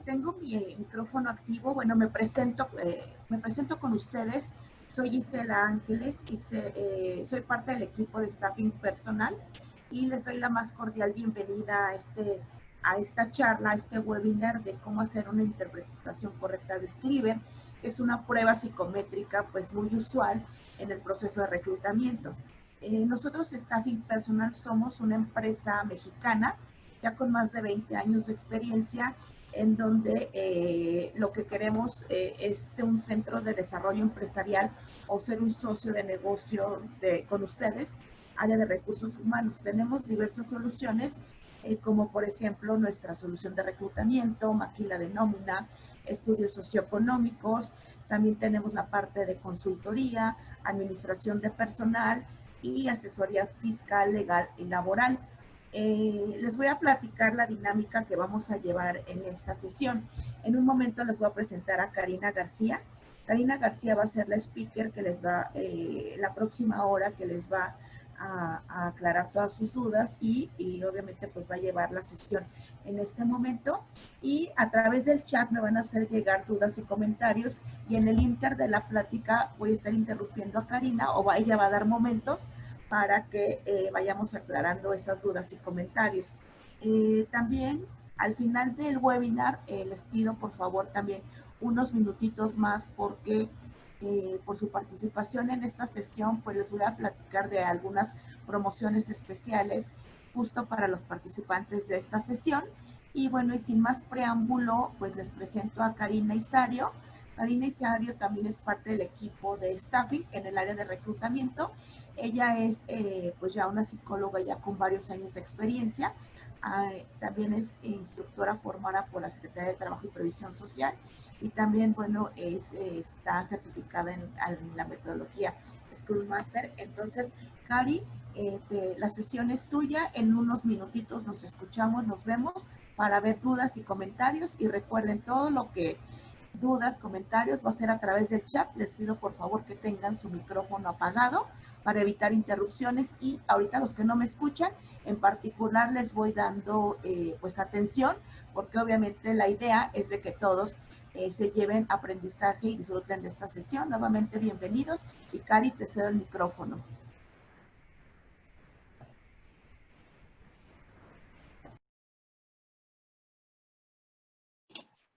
Tengo mi micrófono activo. Bueno, me presento con ustedes. Soy Isela Ángeles y soy parte del equipo de staffing personal y les doy la más cordial bienvenida a esta charla, a este webinar de cómo hacer una interpretación correcta del Cleaver. Es una prueba psicométrica pues muy usual en el proceso de reclutamiento. Nosotros, Staffing Personal, somos una empresa mexicana ya con más de 20 años de experiencia, en donde lo que queremos es ser un centro de desarrollo empresarial o ser un socio de negocio con ustedes, área de recursos humanos. Tenemos diversas soluciones, como por ejemplo nuestra solución de reclutamiento, maquila de nómina, estudios socioeconómicos. También tenemos la parte de consultoría, administración de personal y asesoría fiscal, legal y laboral. Les voy a platicar la dinámica que vamos a llevar en esta sesión. En un momento les voy a presentar a Karina García. Karina García va a ser la speaker que les va, la próxima hora que les va a aclarar todas sus dudas y obviamente pues va a llevar la sesión en este momento. Y a través del chat me van a hacer llegar dudas y comentarios y en el inter de la plática voy a estar interrumpiendo a Karina o ella va a dar momentos para que vayamos aclarando esas dudas y comentarios. También al final del webinar les pido por favor también unos minutitos más porque por su participación en esta sesión pues les voy a platicar de algunas promociones especiales justo para los participantes de esta sesión. Y bueno, y sin más preámbulo, pues les presento a Karina Isario. Karina Isario también es parte del equipo de staffing en el área de reclutamiento. Ella es pues ya una psicóloga ya con varios años de experiencia. También es instructora formada por la Secretaría de Trabajo y Previsión Social y también, bueno, está certificada en la metodología Scrum Master. Entonces, Cari, la sesión es tuya. En unos minutitos nos escuchamos, nos vemos para ver dudas y comentarios. Y recuerden, todo lo que dudas, comentarios va a ser a través del chat. Les pido por favor que tengan su micrófono apagado para evitar interrupciones y ahorita los que no me escuchan, en particular les voy dando pues atención porque obviamente la idea es de que todos se lleven aprendizaje y disfruten de esta sesión. Nuevamente bienvenidos y Cari, te cedo el micrófono.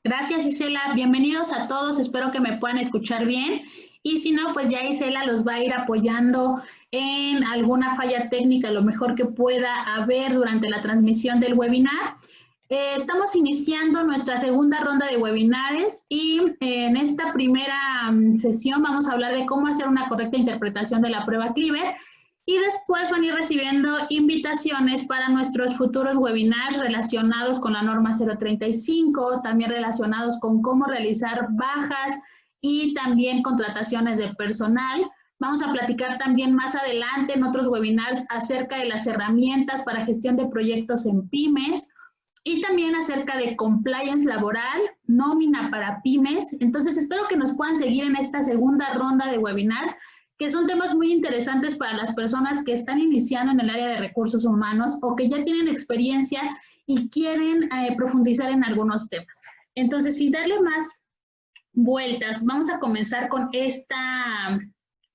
Gracias, Isela. Bienvenidos a todos. Espero que me puedan escuchar bien. Y si no, pues ya Isela los va a ir apoyando en alguna falla técnica, lo mejor que pueda haber durante la transmisión del webinar. Estamos iniciando nuestra segunda ronda de webinares y en esta primera sesión vamos a hablar de cómo hacer una correcta interpretación de la prueba Cleaver. Y después van a ir recibiendo invitaciones para nuestros futuros webinars relacionados con la norma 035, también relacionados con cómo realizar bajas y también contrataciones de personal. Vamos a platicar también más adelante en otros webinars acerca de las herramientas para gestión de proyectos en pymes y también acerca de compliance laboral, nómina para pymes. Entonces espero que nos puedan seguir en esta segunda ronda de webinars, que son temas muy interesantes para las personas que están iniciando en el área de recursos humanos o que ya tienen experiencia y quieren profundizar en algunos temas. Entonces, sin darle más vueltas, vamos a comenzar con esta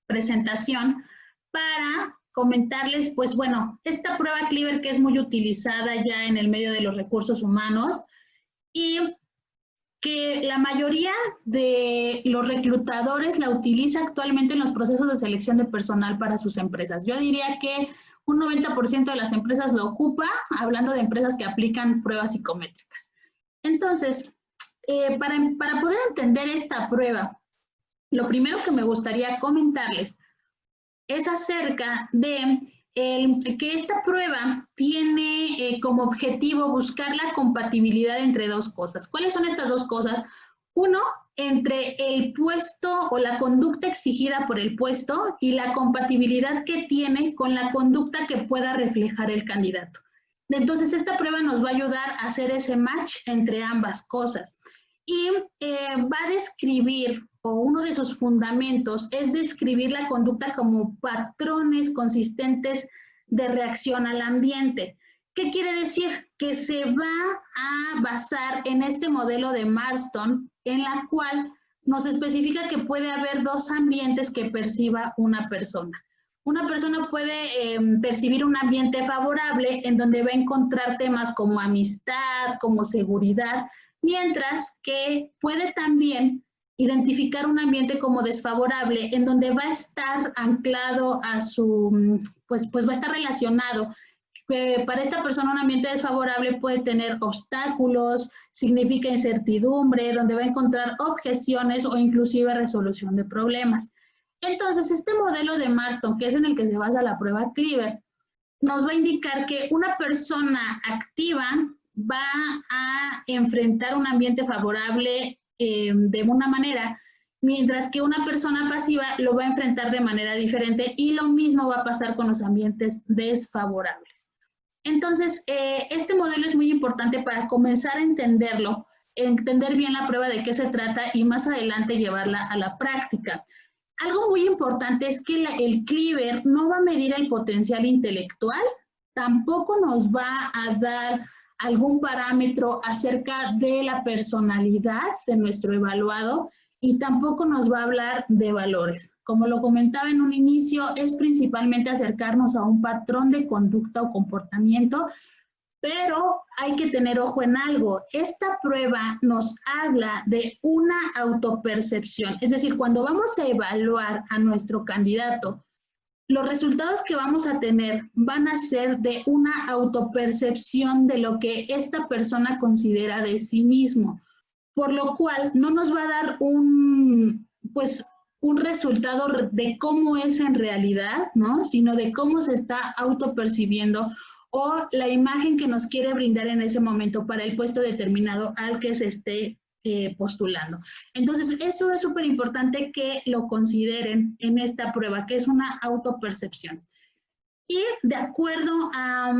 presentación para comentarles, pues bueno, esta prueba Cleaver que es muy utilizada ya en el medio de los recursos humanos y que la mayoría de los reclutadores la utiliza actualmente en los procesos de selección de personal para sus empresas. Yo diría que un 90% de las empresas lo ocupa, hablando de empresas que aplican pruebas psicométricas. Entonces, para poder entender esta prueba, lo primero que me gustaría comentarles es acerca de que esta prueba tiene como objetivo buscar la compatibilidad entre dos cosas. ¿Cuáles son estas dos cosas? Uno, entre el puesto o la conducta exigida por el puesto y la compatibilidad que tiene con la conducta que pueda reflejar el candidato. Entonces, esta prueba nos va a ayudar a hacer ese match entre ambas cosas. Y va a describir, o uno de sus fundamentos es describir la conducta como patrones consistentes de reacción al ambiente. ¿Qué quiere decir? Que se va a basar en este modelo de Marston, en la cual nos especifica que puede haber dos ambientes que perciba una persona. Una persona puede percibir un ambiente favorable en donde va a encontrar temas como amistad, como seguridad, mientras que puede también identificar un ambiente como desfavorable en donde va a estar anclado a su, pues va a estar relacionado. Para esta persona un ambiente desfavorable puede tener obstáculos, significa incertidumbre, donde va a encontrar objeciones o inclusive resolución de problemas. Entonces, este modelo de Marston, que es en el que se basa la prueba Cleaver, nos va a indicar que una persona activa va a enfrentar un ambiente favorable de una manera, mientras que una persona pasiva lo va a enfrentar de manera diferente, y lo mismo va a pasar con los ambientes desfavorables. Entonces, este modelo es muy importante para comenzar a entenderlo, entender bien la prueba de qué se trata y más adelante llevarla a la práctica. Algo muy importante es que el Cleaver no va a medir el potencial intelectual, tampoco nos va a dar algún parámetro acerca de la personalidad de nuestro evaluado, y tampoco nos va a hablar de valores. Como lo comentaba en un inicio, es principalmente acercarnos a un patrón de conducta o comportamiento, pero hay que tener ojo en algo. Esta prueba nos habla de una autopercepción, es decir, cuando vamos a evaluar a nuestro candidato, los resultados que vamos a tener van a ser de una autopercepción de lo que esta persona considera de sí mismo, por lo cual no nos va a dar un resultado de cómo es en realidad, ¿no? Sino de cómo se está autopercibiendo o la imagen que nos quiere brindar en ese momento para el puesto determinado al que se esté postulando. Entonces, eso es súper importante que lo consideren en esta prueba, que es una autopercepción. Y de acuerdo a...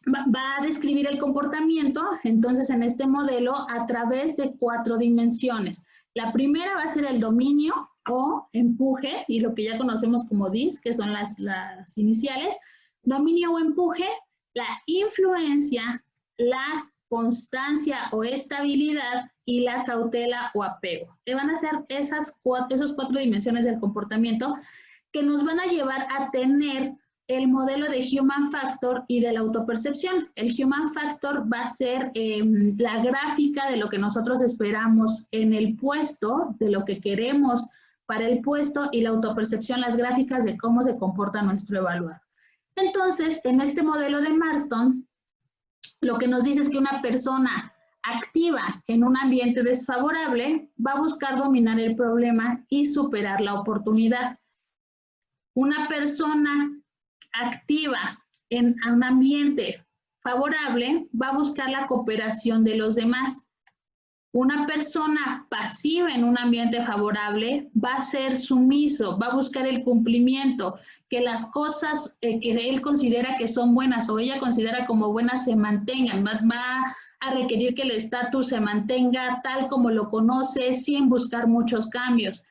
va a describir el comportamiento, entonces, en este modelo, a través de 4 dimensiones. La primera va a ser el dominio o empuje, y lo que ya conocemos como DIS, que son las iniciales. Dominio o empuje, la influencia, la constancia o estabilidad y la cautela o apego. Que van a ser esas 4 dimensiones del comportamiento que nos van a llevar a tener el modelo de Human Factor y de la autopercepción. El Human Factor va a ser la gráfica de lo que nosotros esperamos en el puesto, de lo que queremos para el puesto, y la autopercepción, las gráficas de cómo se comporta nuestro evaluado. Entonces, en este modelo de Marston, lo que nos dice es que una persona activa en un ambiente desfavorable va a buscar dominar el problema y superar la oportunidad. Una persona activa en un ambiente favorable va a buscar la cooperación de los demás. Una persona pasiva en un ambiente favorable va a ser sumiso, va a buscar el cumplimiento, que las cosas que él considera que son buenas o ella considera como buenas se mantengan, va a requerir que el estatus se mantenga tal como lo conoce sin buscar muchos cambios.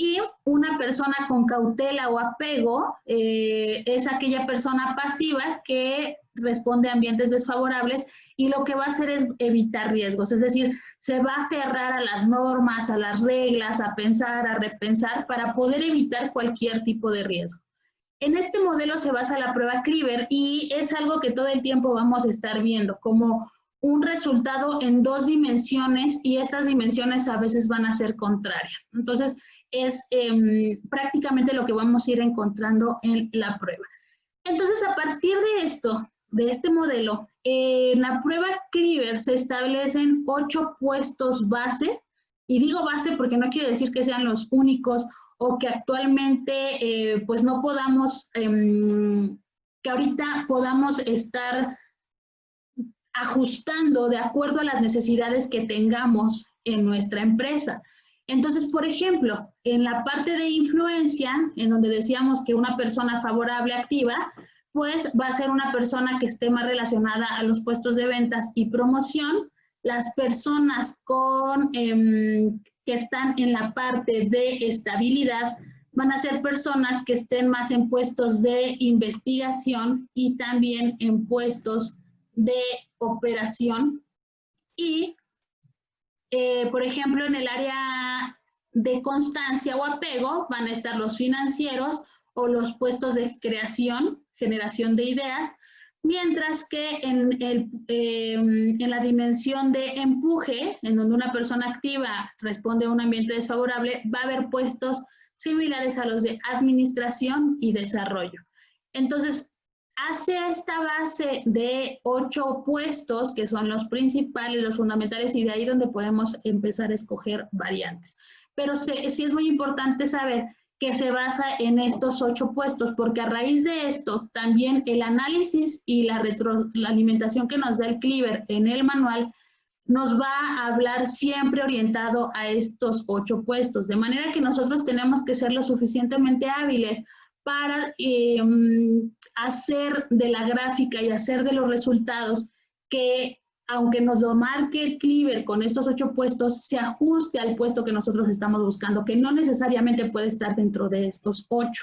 Y una persona con cautela o apego es aquella persona pasiva que responde a ambientes desfavorables y lo que va a hacer es evitar riesgos, es decir, se va a aferrar a las normas, a las reglas, a pensar, a repensar para poder evitar cualquier tipo de riesgo. En este modelo se basa la prueba Cleaver y es algo que todo el tiempo vamos a estar viendo como un resultado en 2 dimensiones, y estas dimensiones a veces van a ser contrarias. Entonces, es prácticamente lo que vamos a ir encontrando en la prueba. Entonces, a partir de esto, de este modelo, en la prueba Cleaver se establecen 8 puestos base, y digo base porque no quiere decir que sean los únicos o que actualmente pues no podamos, que ahorita podamos estar ajustando de acuerdo a las necesidades que tengamos en nuestra empresa. Entonces, por ejemplo, en la parte de influencia, en donde decíamos que una persona favorable activa, pues va a ser una persona que esté más relacionada a los puestos de ventas y promoción. Las personas que están en la parte de estabilidad van a ser personas que estén más en puestos de investigación y también en puestos de operación. Y, por ejemplo, en el área de constancia o apego van a estar los financieros o los puestos de creación, generación de ideas, mientras que en la dimensión de empuje, en donde una persona activa responde a un ambiente desfavorable, va a haber puestos similares a los de administración y desarrollo. Entonces, hace esta base de 8 puestos, que son los principales, los fundamentales, y de ahí donde podemos empezar a escoger variantes. Pero sí es muy importante saber que se basa en estos 8 puestos, porque a raíz de esto, también el análisis y la retroalimentación que nos da el Cleaver en el manual nos va a hablar siempre orientado a estos 8 puestos, de manera que nosotros tenemos que ser lo suficientemente hábiles para hacer de la gráfica y hacer de los resultados que, aunque nos lo marque el Cleaver con estos 8 puestos, se ajuste al puesto que nosotros estamos buscando, que no necesariamente puede estar dentro de estos 8.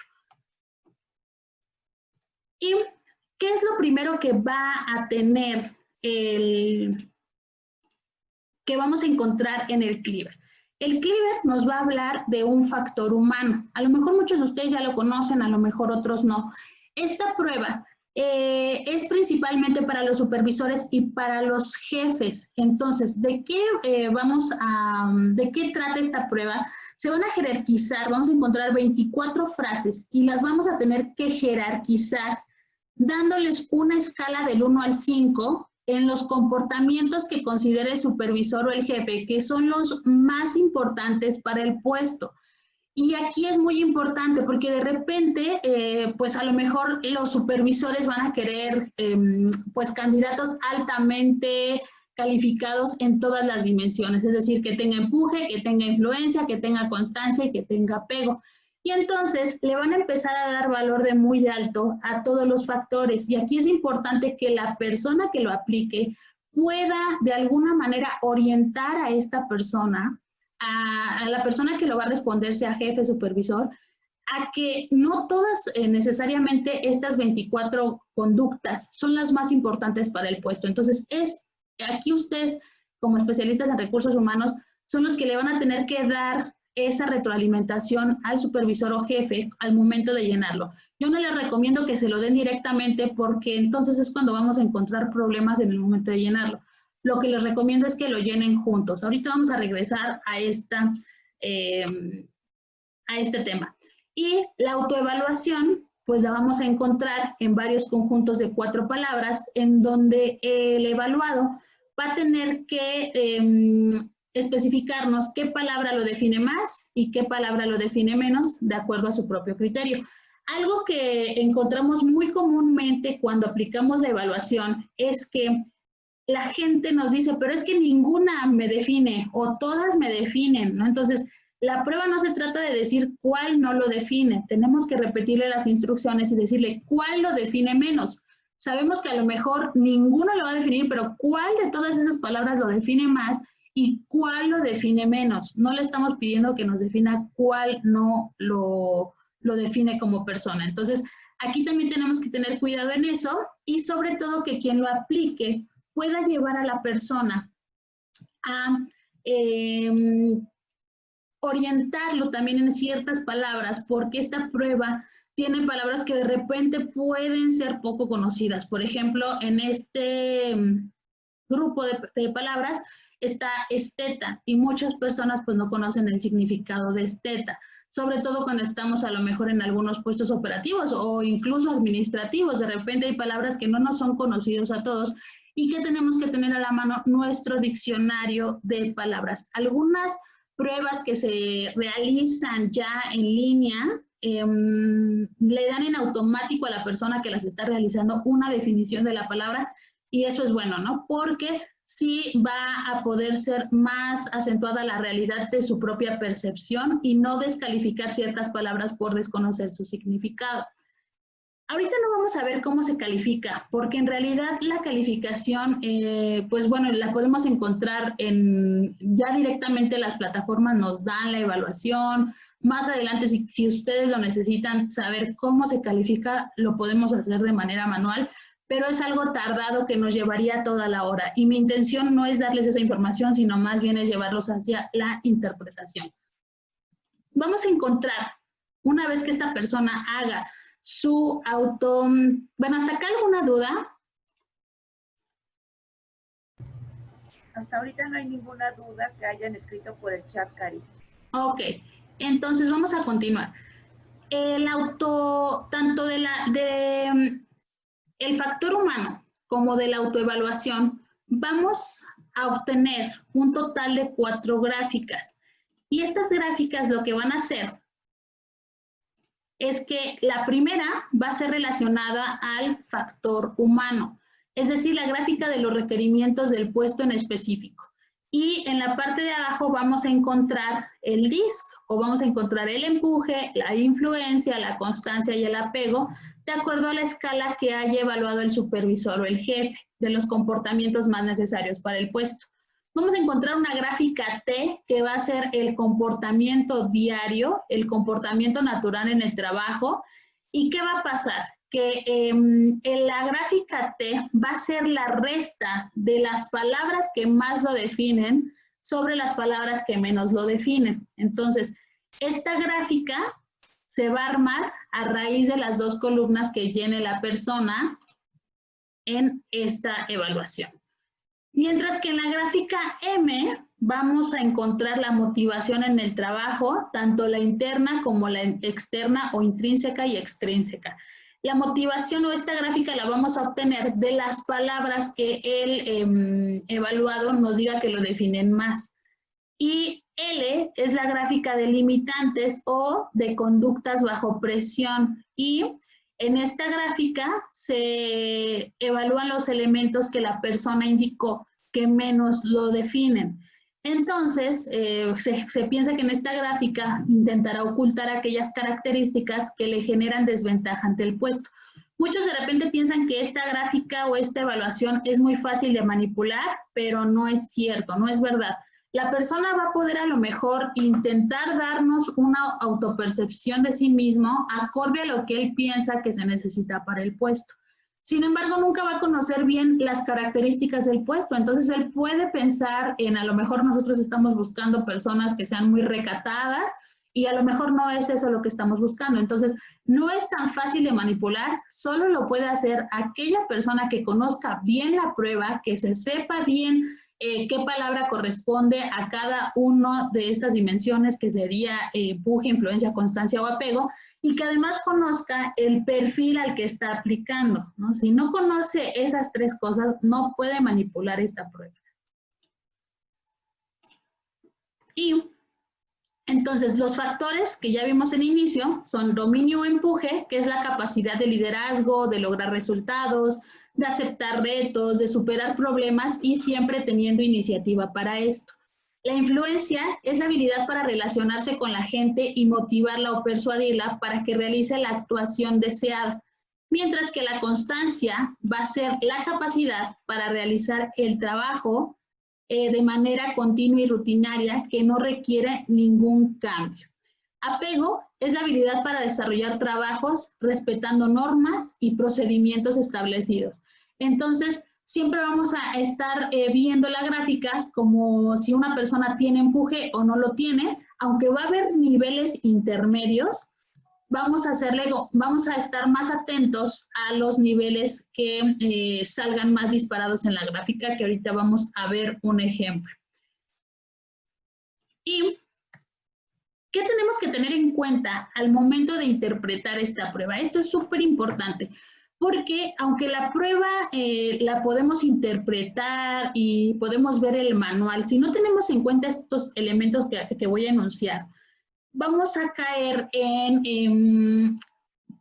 ¿Y qué es lo primero que va a tener que vamos a encontrar en el Cleaver? El Cleaver nos va a hablar de un factor humano. A lo mejor muchos de ustedes ya lo conocen, a lo mejor otros no. Esta prueba es principalmente para los supervisores y para los jefes. Entonces, ¿de qué trata esta prueba? Se van a jerarquizar, vamos a encontrar 24 frases y las vamos a tener que jerarquizar dándoles una escala del 1 al 5 en los comportamientos que considere el supervisor o el jefe, que son los más importantes para el puesto. Y aquí es muy importante porque de repente, pues a lo mejor los supervisores van a querer, pues candidatos altamente calificados en todas las dimensiones, es decir, que tenga empuje, que tenga influencia, que tenga constancia y que tenga apego. Y entonces le van a empezar a dar valor de muy alto a todos los factores. Y aquí es importante que la persona que lo aplique pueda de alguna manera orientar a esta persona, a la persona que lo va a responder, sea jefe, supervisor, a que no todas necesariamente estas 24 conductas son las más importantes para el puesto. Entonces, aquí ustedes, como especialistas en recursos humanos, son los que le van a tener que dar esa retroalimentación al supervisor o jefe al momento de llenarlo. Yo no les recomiendo que se lo den directamente porque entonces es cuando vamos a encontrar problemas en el momento de llenarlo. Lo que les recomiendo es que lo llenen juntos. Ahorita vamos a regresar a este tema. Y la autoevaluación, pues la vamos a encontrar en varios conjuntos de 4 palabras, en donde el evaluado va a tener que especificarnos qué palabra lo define más y qué palabra lo define menos, de acuerdo a su propio criterio. Algo que encontramos muy comúnmente cuando aplicamos la evaluación es que la gente nos dice, pero es que ninguna me define o todas me definen, ¿no? Entonces, la prueba no se trata de decir cuál no lo define, tenemos que repetirle las instrucciones y decirle cuál lo define menos. Sabemos que a lo mejor ninguno lo va a definir, pero cuál de todas esas palabras lo define más y cuál lo define menos. No le estamos pidiendo que nos defina cuál no lo define como persona. Entonces, aquí también tenemos que tener cuidado en eso y sobre todo que quien lo aplique pueda llevar a la persona a orientarlo también en ciertas palabras, porque esta prueba tiene palabras que de repente pueden ser poco conocidas. Por ejemplo, en este grupo de palabras está esteta y muchas personas pues no conocen el significado de esteta, sobre todo cuando estamos a lo mejor en algunos puestos operativos o incluso administrativos. De repente hay palabras que no nos son conocidos a todos y que tenemos que tener a la mano nuestro diccionario de palabras. Algunas pruebas que se realizan ya en línea le dan en automático a la persona que las está realizando una definición de la palabra y eso es bueno, ¿no? Porque sí va a poder ser más acentuada la realidad de su propia percepción y no descalificar ciertas palabras por desconocer su significado. Ahorita no vamos a ver cómo se califica, porque en realidad la calificación, pues bueno, la podemos encontrar ya directamente las plataformas nos dan la evaluación. Más adelante, si ustedes lo necesitan saber cómo se califica, lo podemos hacer de manera manual, pero es algo tardado que nos llevaría toda la hora. Y mi intención no es darles esa información, sino más bien es llevarlos hacia la interpretación. Vamos a encontrar, una vez que esta persona haga su bueno, ¿hasta acá alguna duda? Hasta ahorita no hay ninguna duda que hayan escrito por el chat, Cari. Ok, entonces vamos a continuar. Tanto el factor humano como de la autoevaluación, vamos a obtener un total de 4 gráficas. Y estas gráficas lo que van a hacer es que la primera va a ser relacionada al factor humano, es decir, la gráfica de los requerimientos del puesto en específico. Y en la parte de abajo vamos a encontrar el DISC, o vamos a encontrar el empuje, la influencia, la constancia y el apego, de acuerdo a la escala que haya evaluado el supervisor o el jefe de los comportamientos más necesarios para el puesto. Vamos a encontrar una gráfica T que va a ser el comportamiento diario, el comportamiento natural en el trabajo. ¿Y qué va a pasar? Que en la gráfica T va a ser la resta de las palabras que más lo definen sobre las palabras que menos lo definen. Entonces, esta gráfica se va a armar a raíz de las 2 columnas que llene la persona en esta evaluación. Mientras que en la gráfica M vamos a encontrar la motivación en el trabajo, tanto la interna como la externa o intrínseca y extrínseca. La motivación o esta gráfica la vamos a obtener de las palabras que el evaluado nos diga que lo definen más. Y L es la gráfica de limitantes o de conductas bajo presión. Y en esta gráfica se evalúan los elementos que la persona indicó que menos lo definen. Entonces, se piensa que en esta gráfica intentará ocultar aquellas características que le generan desventaja ante el puesto. Muchos de repente piensan que esta gráfica o esta evaluación es muy fácil de manipular, pero no es cierto, no es verdad. La persona va a poder a lo mejor intentar darnos una autopercepción de sí mismo acorde a lo que él piensa que se necesita para el puesto. Sin embargo, nunca va a conocer bien las características del puesto. Entonces, él puede pensar en a lo mejor nosotros estamos buscando personas que sean muy recatadas y a lo mejor no es eso lo que estamos buscando. Entonces, no es tan fácil de manipular, solo lo puede hacer aquella persona que conozca bien la prueba, que se sepa bien qué palabra corresponde a cada una de estas dimensiones, que sería empuje, influencia, constancia o apego, y que además conozca el perfil al que está aplicando, ¿no? Si no conoce esas 3 cosas, no puede manipular esta prueba. Y entonces, los factores que ya vimos en inicio son dominio o empuje, que es la capacidad de liderazgo, de lograr resultados, de aceptar retos, de superar problemas y siempre teniendo iniciativa para esto. La influencia es la habilidad para relacionarse con la gente y motivarla o persuadirla para que realice la actuación deseada, mientras que la constancia va a ser la capacidad para realizar el trabajo de manera continua y rutinaria que no requiere ningún cambio. Apego es la habilidad para desarrollar trabajos respetando normas y procedimientos establecidos. Entonces, siempre vamos a estar viendo la gráfica como si una persona tiene empuje o no lo tiene, aunque va a haber niveles intermedios. Vamos a estar más atentos a los niveles que salgan más disparados en la gráfica, que ahorita vamos a ver un ejemplo. ¿Y qué tenemos que tener en cuenta al momento de interpretar esta prueba? Esto es súper importante, porque aunque la prueba la podemos interpretar y podemos ver el manual, si no tenemos en cuenta estos elementos que voy a enunciar, vamos a caer en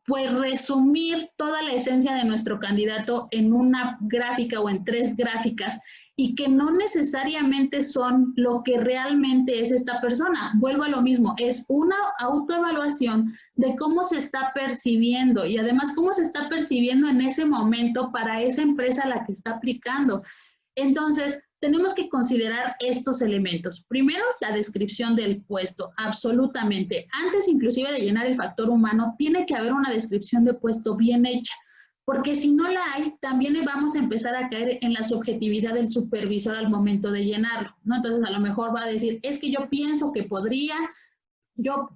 pues resumir toda la esencia de nuestro candidato en una gráfica o en 3 gráficas y que no necesariamente son lo que realmente es esta persona. Vuelvo a lo mismo, es una autoevaluación de cómo se está percibiendo y además cómo se está percibiendo en ese momento para esa empresa a la que está aplicando. Entonces, tenemos que considerar estos elementos. Primero, la descripción del puesto, absolutamente. Antes inclusive de llenar el factor humano, tiene que haber una descripción de puesto bien hecha. Porque si no la hay, también vamos a empezar a caer en la subjetividad del supervisor al momento de llenarlo, ¿no? Entonces, a lo mejor va a decir, es que yo pienso que podría, yo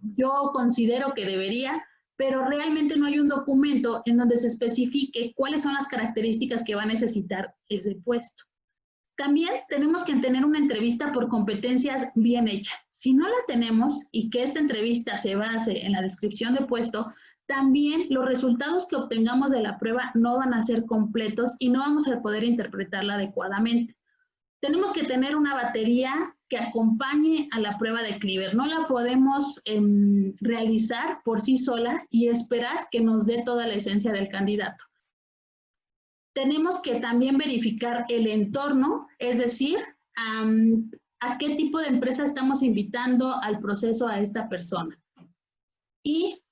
considero que debería, pero realmente no hay un documento en donde se especifique cuáles son las características que va a necesitar ese puesto. También tenemos que tener una entrevista por competencias bien hecha. Si no la tenemos y que esta entrevista se base en la descripción de puesto, también los resultados que obtengamos de la prueba no van a ser completos y no vamos a poder interpretarla adecuadamente. Tenemos que tener una batería que acompañe a la prueba de Cleaver. No la podemos realizar por sí sola y esperar que nos dé toda la esencia del candidato. Tenemos que también verificar el entorno, es decir, a qué tipo de empresa estamos invitando al proceso a esta persona. Y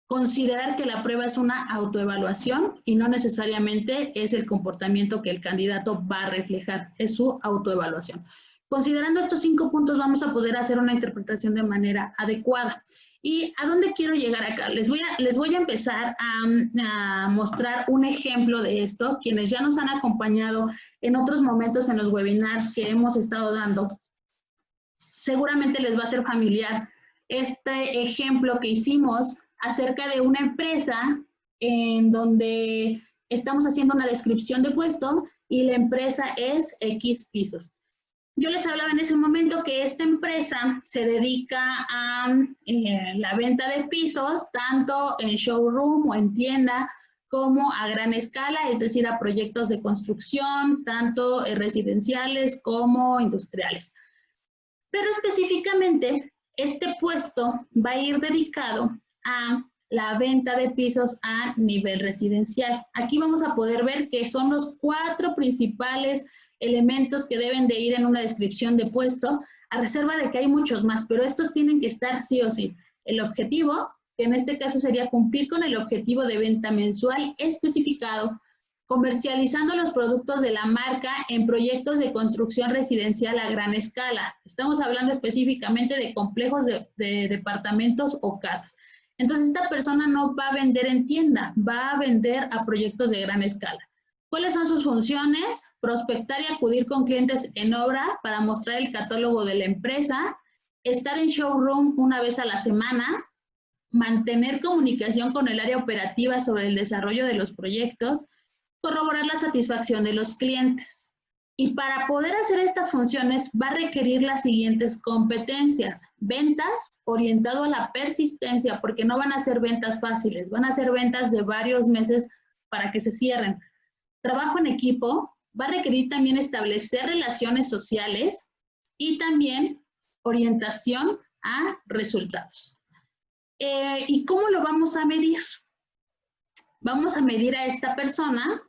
considerar que la prueba es una autoevaluación y no necesariamente es el comportamiento que el candidato va a reflejar, es su autoevaluación. Considerando estos 5 puntos vamos a poder hacer una interpretación de manera adecuada. ¿Y a dónde quiero llegar acá? Les voy a empezar a mostrar un ejemplo de esto. Quienes ya nos han acompañado en otros momentos en los webinars que hemos estado dando, seguramente les va a ser familiar este ejemplo que hicimos acerca de una empresa en donde estamos haciendo una descripción de puesto y la empresa es X Pisos. Yo les hablaba en ese momento que esta empresa se dedica a la venta de pisos, tanto en showroom o en tienda, como a gran escala, es decir, a proyectos de construcción, tanto residenciales como industriales. Pero específicamente, este puesto va a ir dedicado a la venta de pisos a nivel residencial. Aquí vamos a poder ver que son los 4 principales elementos que deben de ir en una descripción de puesto, a reserva de que hay muchos más, pero estos tienen que estar sí o sí. El objetivo, que en este caso sería cumplir con el objetivo de venta mensual especificado, comercializando los productos de la marca en proyectos de construcción residencial a gran escala. Estamos hablando específicamente de complejos de departamentos o casas. Entonces, esta persona no va a vender en tienda, va a vender a proyectos de gran escala. ¿Cuáles son sus funciones? Prospectar y acudir con clientes en obra para mostrar el catálogo de la empresa, estar en showroom una vez a la semana, mantener comunicación con el área operativa sobre el desarrollo de los proyectos, corroborar la satisfacción de los clientes. Y para poder hacer estas funciones va a requerir las siguientes competencias. Ventas, orientado a la persistencia, porque no van a ser ventas fáciles, van a ser ventas de varios meses para que se cierren. Trabajo en equipo, va a requerir también establecer relaciones sociales y también orientación a resultados. ¿Y cómo lo vamos a medir? Vamos a medir a esta persona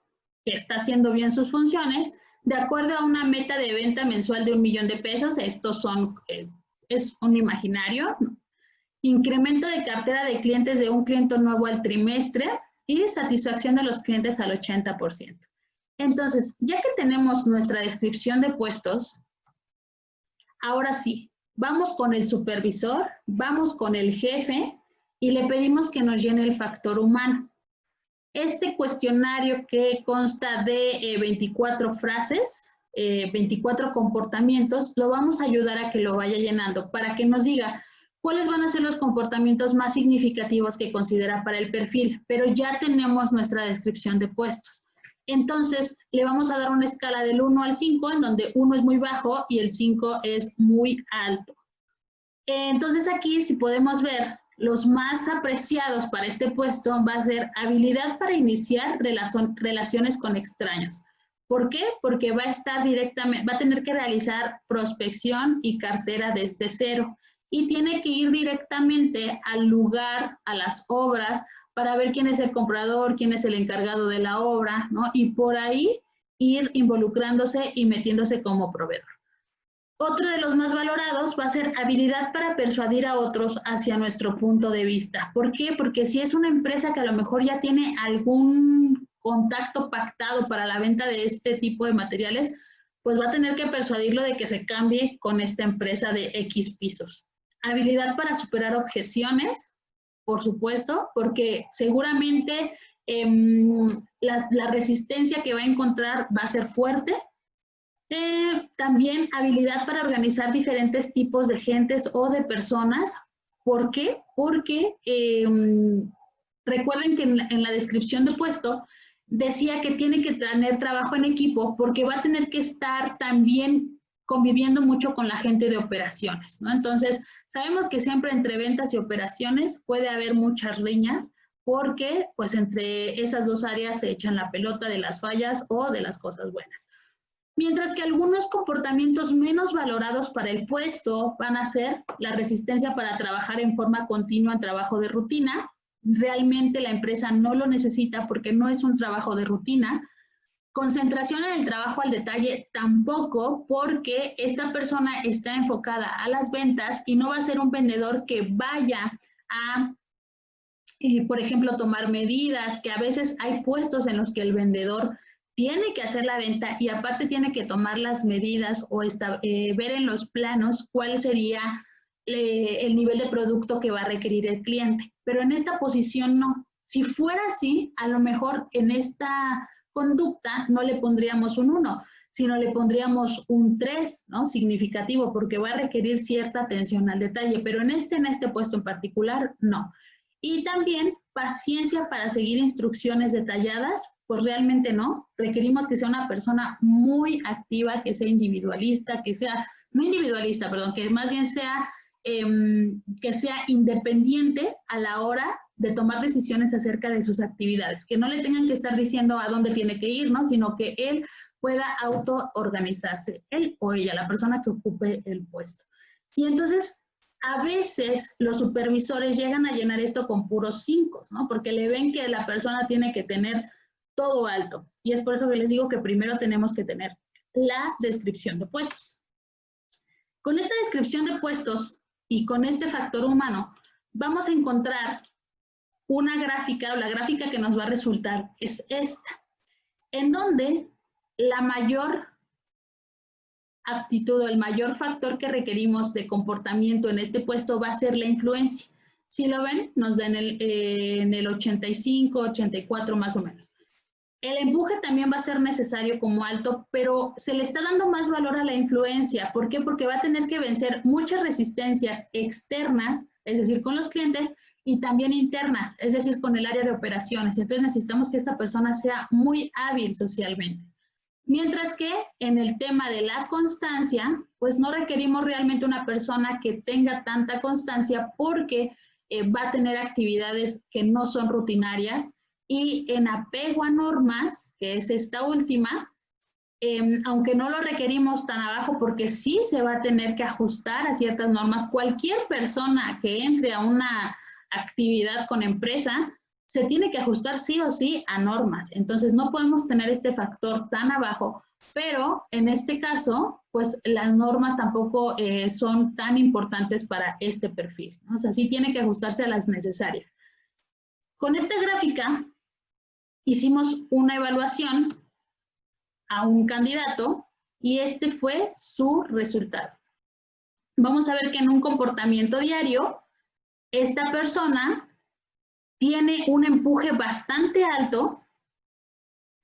que está haciendo bien sus funciones de acuerdo a una meta de venta mensual de 1 millón de pesos. Estos son, es un imaginario. Incremento de cartera de clientes de un cliente nuevo al trimestre y satisfacción de los clientes al 80%. Entonces, ya que tenemos nuestra descripción de puestos, ahora sí, vamos con el supervisor, vamos con el jefe y le pedimos que nos llene el factor humano. Este cuestionario que consta de 24 frases, 24 comportamientos, lo vamos a ayudar a que lo vaya llenando para que nos diga cuáles van a ser los comportamientos más significativos que considera para el perfil, pero ya tenemos nuestra descripción de puestos. Entonces, le vamos a dar una escala del 1 al 5, en donde 1 es muy bajo y el 5 es muy alto. Entonces, aquí, si podemos ver, los más apreciados para este puesto va a ser habilidad para iniciar relaciones con extraños. ¿Por qué? Porque va a estar directamente, va a tener que realizar prospección y cartera desde cero. Y tiene que ir directamente al lugar, a las obras, para ver quién es el comprador, quién es el encargado de la obra, ¿no? Y por ahí ir involucrándose y metiéndose como proveedor. Otro de los más valorados va a ser habilidad para persuadir a otros hacia nuestro punto de vista. ¿Por qué? Porque si es una empresa que a lo mejor ya tiene algún contacto pactado para la venta de este tipo de materiales, pues va a tener que persuadirlo de que se cambie con esta empresa de X pisos. Habilidad para superar objeciones, por supuesto, porque seguramente la resistencia que va a encontrar va a ser fuerte. También habilidad para organizar diferentes tipos de gentes o de personas. ¿Por qué? Porque recuerden que en la descripción de puesto decía que tiene que tener trabajo en equipo porque va a tener que estar también conviviendo mucho con la gente de operaciones, ¿no? Entonces, sabemos que siempre entre ventas y operaciones puede haber muchas riñas porque pues entre esas dos áreas se echan la pelota de las fallas o de las cosas buenas. Mientras que algunos comportamientos menos valorados para el puesto van a ser la resistencia para trabajar en forma continua en trabajo de rutina. Realmente la empresa no lo necesita porque no es un trabajo de rutina. Concentración en el trabajo al detalle tampoco, porque esta persona está enfocada a las ventas y no va a ser un vendedor que vaya a, por ejemplo, tomar medidas, que a veces hay puestos en los que el vendedor tiene que hacer la venta y aparte tiene que tomar las medidas o ver en los planos cuál sería el nivel de producto que va a requerir el cliente. Pero en esta posición no. Si fuera así, a lo mejor en esta conducta no le pondríamos un 1, sino le pondríamos un 3, ¿no? Significativo, porque va a requerir cierta atención al detalle, pero en este puesto en particular, no. Y también paciencia para seguir instrucciones detalladas, pues realmente no. Requerimos que sea una persona muy activa, que sea individualista, no individualista, perdón, que más bien sea, que sea independiente a la hora de tomar decisiones acerca de sus actividades, que no le tengan que estar diciendo a dónde tiene que ir, ¿no? Sino que él pueda autoorganizarse, él o ella, la persona que ocupe el puesto. Y entonces, a veces los supervisores llegan a llenar esto con puros 5, ¿no? Porque le ven que la persona tiene que tener todo alto. Y es por eso que les digo que primero tenemos que tener la descripción de puestos. Con esta descripción de puestos y con este factor humano, vamos a encontrar una gráfica, o la gráfica que nos va a resultar es esta, en donde la mayor aptitud o el mayor factor que requerimos de comportamiento en este puesto va a ser la influencia. Si lo ven, nos da en el 85, 84 más o menos. El empuje también va a ser necesario como alto, pero se le está dando más valor a la influencia. ¿Por qué? Porque va a tener que vencer muchas resistencias externas, es decir, con los clientes, y también internas, es decir, con el área de operaciones. Entonces necesitamos que esta persona sea muy hábil socialmente. Mientras que en el tema de la constancia, pues no requerimos realmente una persona que tenga tanta constancia porque va a tener actividades que no son rutinarias, y en apego a normas, que es esta última, aunque no lo requerimos tan abajo porque sí se va a tener que ajustar a ciertas normas, cualquier persona que entre a una actividad con empresa se tiene que ajustar sí o sí a normas. Entonces no podemos tener este factor tan abajo, pero en este caso, pues las normas tampoco son tan importantes para este perfil, ¿no? O sea, sí tiene que ajustarse a las necesarias. Con esta gráfica hicimos una evaluación a un candidato y este fue su resultado. Vamos a ver que en un comportamiento diario, esta persona tiene un empuje bastante alto,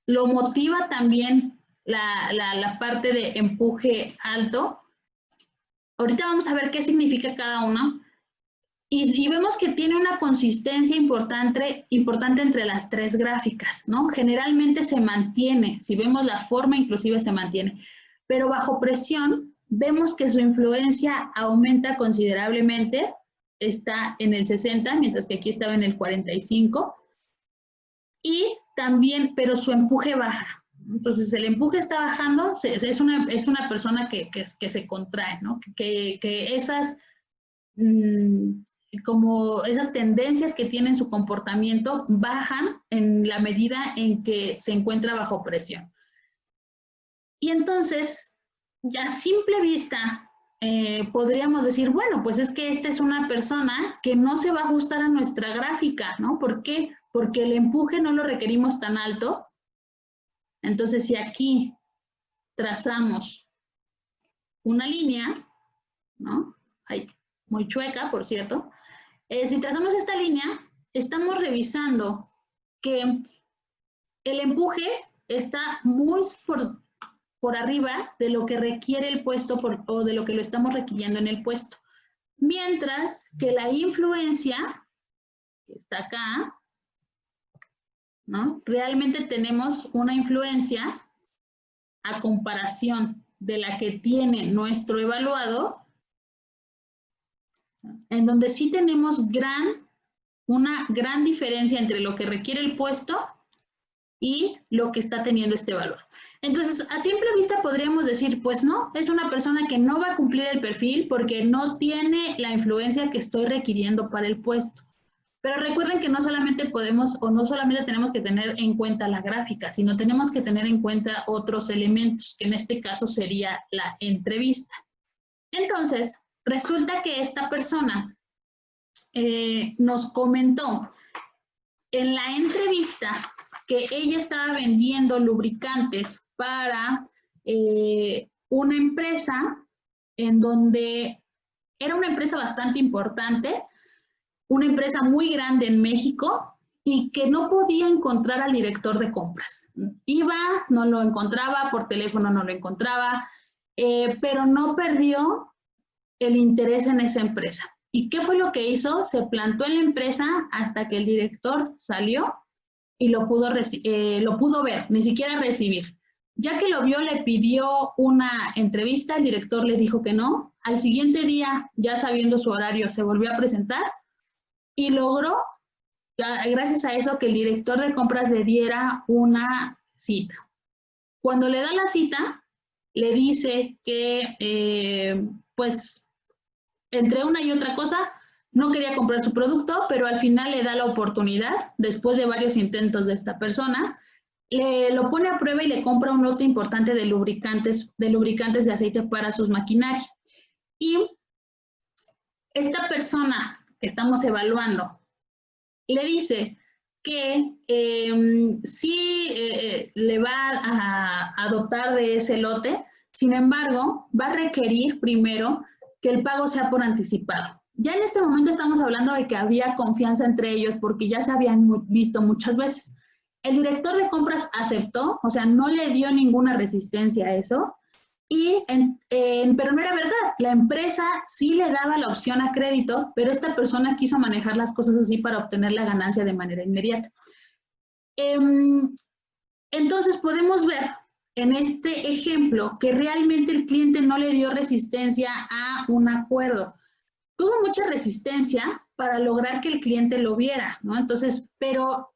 lo motiva también la parte de empuje alto. Ahorita vamos a ver qué significa cada uno. Y vemos que tiene una consistencia importante entre las tres gráficas, ¿no? Generalmente se mantiene, si vemos la forma inclusive se mantiene, pero bajo presión vemos que su influencia aumenta considerablemente, está en el 60, mientras que aquí estaba en el 45, y también, pero su empuje baja. Entonces el empuje está bajando, es una persona que se contrae, ¿no? Que esas... como esas tendencias que tiene en su comportamiento bajan en la medida en que se encuentra bajo presión. Y entonces, ya a simple vista, podríamos decir, bueno, pues es que esta es una persona que no se va a ajustar a nuestra gráfica, ¿no? ¿Por qué? Porque el empuje no lo requerimos tan alto. Entonces, si aquí trazamos una línea, ¿no? Ahí, muy chueca, por cierto. Si trazamos esta línea, estamos revisando que el empuje está muy por arriba de lo que requiere el puesto o de lo que lo estamos requiriendo en el puesto. Mientras que la influencia, que está acá, ¿no? Realmente tenemos una influencia a comparación de la que tiene nuestro evaluado, en donde sí tenemos una gran diferencia entre lo que requiere el puesto y lo que está teniendo este evaluado. Entonces, a simple vista podríamos decir, pues no, es una persona que no va a cumplir el perfil porque no tiene la influencia que estoy requiriendo para el puesto. Pero recuerden que no solamente podemos o no solamente tenemos que tener en cuenta la gráfica, sino tenemos que tener en cuenta otros elementos, que en este caso sería la entrevista. Entonces, resulta que esta persona nos comentó en la entrevista que ella estaba vendiendo lubricantes para una empresa en donde era una empresa bastante importante, una empresa muy grande en México y que no podía encontrar al director de compras. Iba, no lo encontraba, por teléfono no lo encontraba, pero no perdió el interés en esa empresa. ¿Y qué fue lo que hizo? Se plantó en la empresa hasta que el director salió y lo pudo ver, ni siquiera recibir. Ya que lo vio, le pidió una entrevista, el director le dijo que no. Al siguiente día, ya sabiendo su horario, se volvió a presentar y logró, gracias a eso, que el director de compras le diera una cita. Cuando le da la cita, le dice que, pues, entre una y otra cosa, no quería comprar su producto, pero al final le da la oportunidad, después de varios intentos de esta persona, lo pone a prueba y le compra un lote importante de lubricantes de aceite para sus maquinarias. Y esta persona que estamos evaluando le dice que sí le va a dotar de ese lote, sin embargo, va a requerir primero que el pago sea por anticipado. Ya en este momento estamos hablando de que había confianza entre ellos porque ya se habían visto muchas veces. El director de compras aceptó, o sea, no le dio ninguna resistencia a eso, pero no era verdad. La empresa sí le daba la opción a crédito, pero esta persona quiso manejar las cosas así para obtener la ganancia de manera inmediata. Entonces podemos ver en este ejemplo que realmente el cliente no le dio resistencia a un acuerdo. Tuvo mucha resistencia para lograr que el cliente lo viera, ¿no? Entonces, pero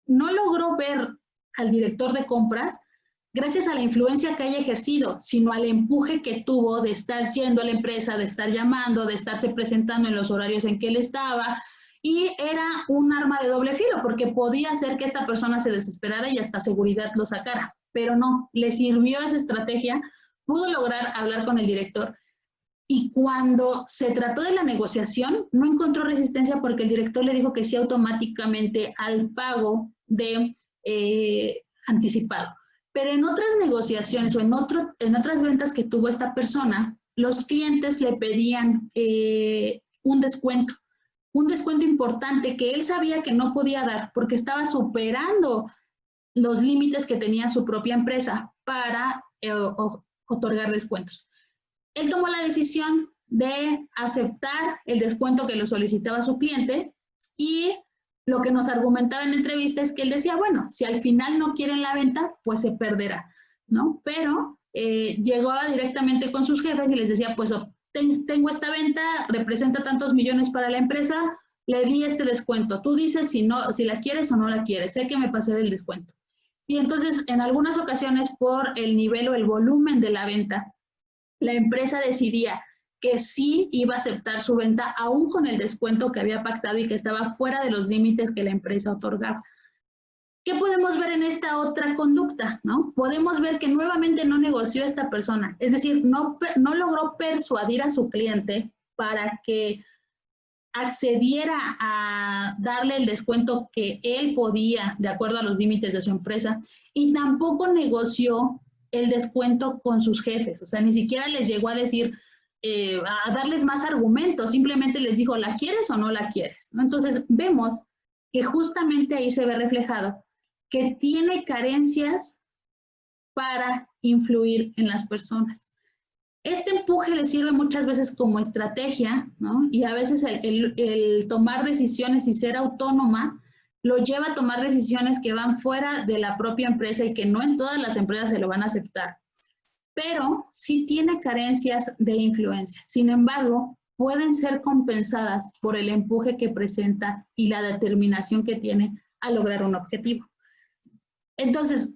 no logró ver al director de compras gracias a la influencia que haya ejercido, sino al empuje que tuvo de estar yendo a la empresa, de estar llamando, de estarse presentando en los horarios en que él estaba, y era un arma de doble filo, porque podía hacer que esta persona se desesperara y hasta seguridad lo sacara, pero no, le sirvió esa estrategia, pudo lograr hablar con el director. Y cuando se trató de la negociación, no encontró resistencia porque el director le dijo que sí automáticamente al pago de anticipado. Pero en otras negociaciones o en otras ventas que tuvo esta persona, los clientes le pedían un descuento importante que él sabía que no podía dar porque estaba superando los límites que tenía su propia empresa para otorgar descuentos. Él tomó la decisión de aceptar el descuento que lo solicitaba su cliente y lo que nos argumentaba en la entrevista es que él decía, bueno, si al final no quieren la venta, pues se perderá, ¿no? Pero llegaba directamente con sus jefes y les decía, pues tengo esta venta, representa tantos millones para la empresa, le di este descuento. Tú dices si la quieres o no la quieres, sé que me pasé del descuento. Y entonces, en algunas ocasiones, por el nivel o el volumen de la venta, la empresa decidía que sí iba a aceptar su venta, aún con el descuento que había pactado y que estaba fuera de los límites que la empresa otorgaba. ¿Qué podemos ver en esta otra conducta, no? Podemos ver que nuevamente no negoció esta persona, es decir, no logró persuadir a su cliente para que accediera a darle el descuento que él podía, de acuerdo a los límites de su empresa, y tampoco negoció el descuento con sus jefes, o sea, ni siquiera les llegó a decir, a darles más argumentos, simplemente les dijo, ¿la quieres o no la quieres? ¿No? Entonces, vemos que justamente ahí se ve reflejado que tiene carencias para influir en las personas. Este empuje le sirve muchas veces como estrategia, ¿no? Y a veces el tomar decisiones y ser autónoma lo lleva a tomar decisiones que van fuera de la propia empresa y que no en todas las empresas se lo van a aceptar. Pero sí tiene carencias de influencia. Sin embargo, pueden ser compensadas por el empuje que presenta y la determinación que tiene a lograr un objetivo. Entonces,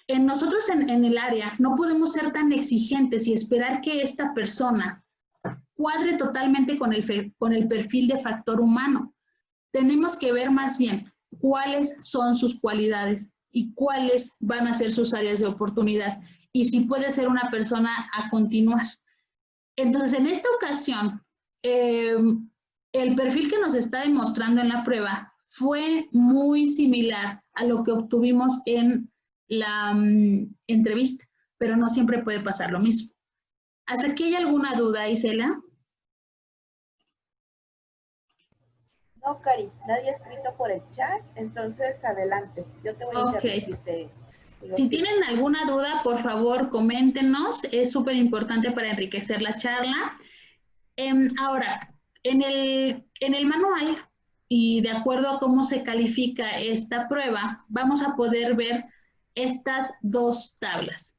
nosotros en el área no podemos ser tan exigentes y esperar que esta persona cuadre totalmente con el perfil de factor humano. Tenemos que ver más bien cuáles son sus cualidades y cuáles van a ser sus áreas de oportunidad y si puede ser una persona a continuar. Entonces, en esta ocasión, el perfil que nos está demostrando en la prueba fue muy similar a lo que obtuvimos en la entrevista, pero no siempre puede pasar lo mismo. ¿Hasta aquí hay alguna duda, Isela? No, Cari, nadie ha escrito por el chat, entonces adelante. Yo te voy a interrumpir. Si tienen alguna duda, por favor, coméntenos. Es súper importante para enriquecer la charla. Ahora, en el manual y de acuerdo a cómo se califica esta prueba, vamos a poder ver estas dos tablas.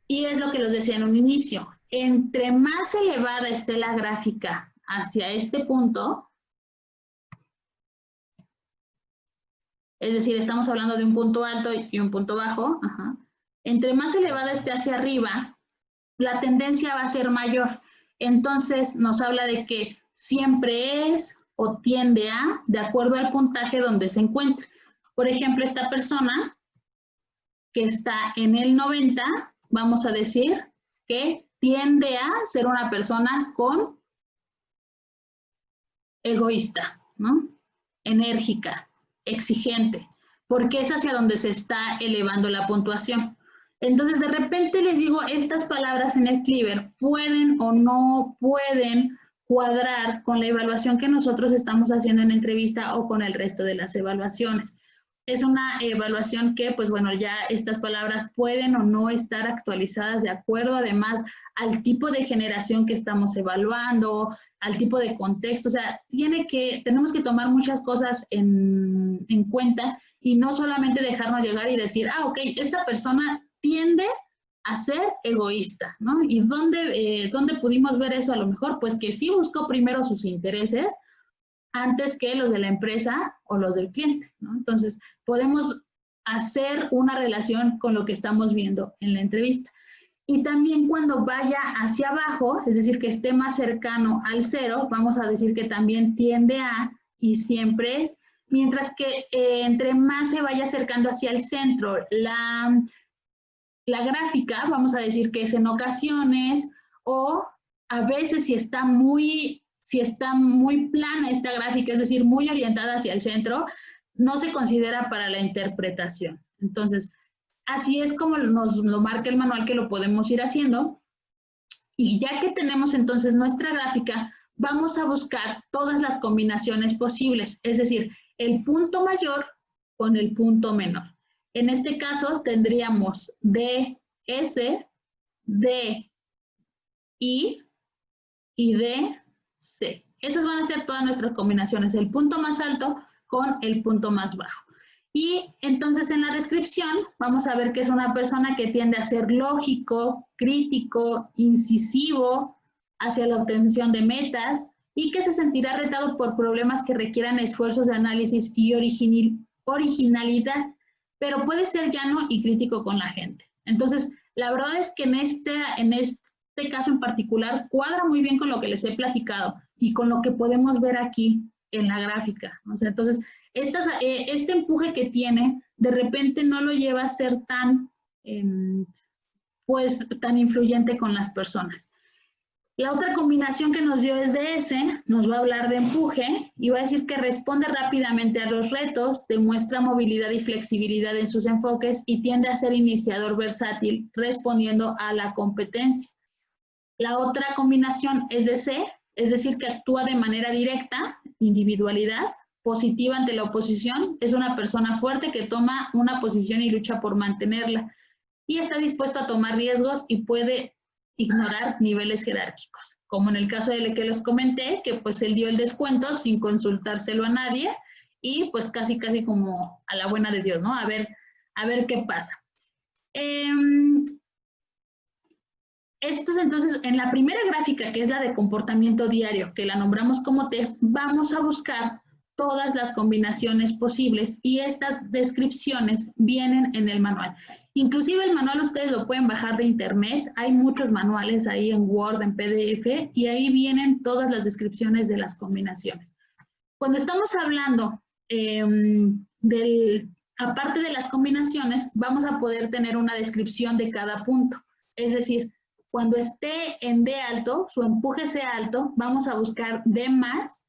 Y es lo que les decía en un inicio. Entre más elevada esté la gráfica hacia este punto, es decir, estamos hablando de un punto alto y un punto bajo, entre más elevada esté hacia arriba, la tendencia va a ser mayor. Entonces, nos habla de que siempre es o tiende a, de acuerdo al puntaje donde se encuentre. Por ejemplo, esta persona que está en el 90, vamos a decir que tiende a ser una persona con egoísta, ¿no? Enérgica, exigente, porque es hacia donde se está elevando la puntuación. Entonces, de repente les digo, estas palabras en el Cleaver pueden o no pueden cuadrar con la evaluación que nosotros estamos haciendo en entrevista o con el resto de las evaluaciones. Es una evaluación que, pues bueno, ya estas palabras pueden o no estar actualizadas de acuerdo, además, al tipo de generación que estamos evaluando, al tipo de contexto. O sea, tenemos que tomar muchas cosas en cuenta y no solamente dejarnos llegar y decir, ok, esta persona tiende a ser egoísta, ¿no? ¿Y dónde pudimos ver eso a lo mejor? Pues que sí buscó primero sus intereses antes que los de la empresa o los del cliente, ¿no? Entonces, podemos hacer una relación con lo que estamos viendo en la entrevista. Y también cuando vaya hacia abajo, es decir, que esté más cercano al 0, vamos a decir que también tiende a y siempre es, mientras que entre más se vaya acercando hacia el centro, la gráfica, vamos a decir que es en ocasiones o a veces si está muy plana esta gráfica, es decir, muy orientada hacia el centro, no se considera para la interpretación. Entonces, así es como nos lo marca el manual que lo podemos ir haciendo. Y ya que tenemos entonces nuestra gráfica, vamos a buscar todas las combinaciones posibles, es decir, el punto mayor con el punto menor. En este caso tendríamos DS, DI y DC. Esas van a ser todas nuestras combinaciones, el punto más alto con el punto más bajo. Y entonces en la descripción vamos a ver que es una persona que tiende a ser lógico, crítico, incisivo hacia la obtención de metas y que se sentirá retado por problemas que requieran esfuerzos de análisis y originalidad, pero puede ser llano y crítico con la gente. Entonces, la verdad es que en este caso en particular cuadra muy bien con lo que les he platicado y con lo que podemos ver aquí en la gráfica. O sea, entonces, este empuje que tiene de repente no lo lleva a ser tan, pues, tan influyente con las personas. La otra combinación que nos dio es DS, nos va a hablar de empuje y va a decir que responde rápidamente a los retos, demuestra movilidad y flexibilidad en sus enfoques y tiende a ser iniciador versátil respondiendo a la competencia. La otra combinación es DC, es decir, que actúa de manera directa, individualidad, positiva ante la oposición, es una persona fuerte que toma una posición y lucha por mantenerla y está dispuesto a tomar riesgos y puede ignorar niveles jerárquicos, como en el caso de que les comenté, que pues él dio el descuento sin consultárselo a nadie y pues casi como a la buena de Dios, ¿no? A ver qué pasa. Estos entonces, en la primera gráfica, que es la de comportamiento diario, que la nombramos como T, vamos a buscar todas las combinaciones posibles y estas descripciones vienen en el manual. Inclusive el manual ustedes lo pueden bajar de internet, hay muchos manuales ahí en Word, en PDF, y ahí vienen todas las descripciones de las combinaciones. Cuando estamos hablando aparte de las combinaciones, vamos a poder tener una descripción de cada punto. Es decir, cuando esté en D alto, su empuje sea alto, vamos a buscar D más,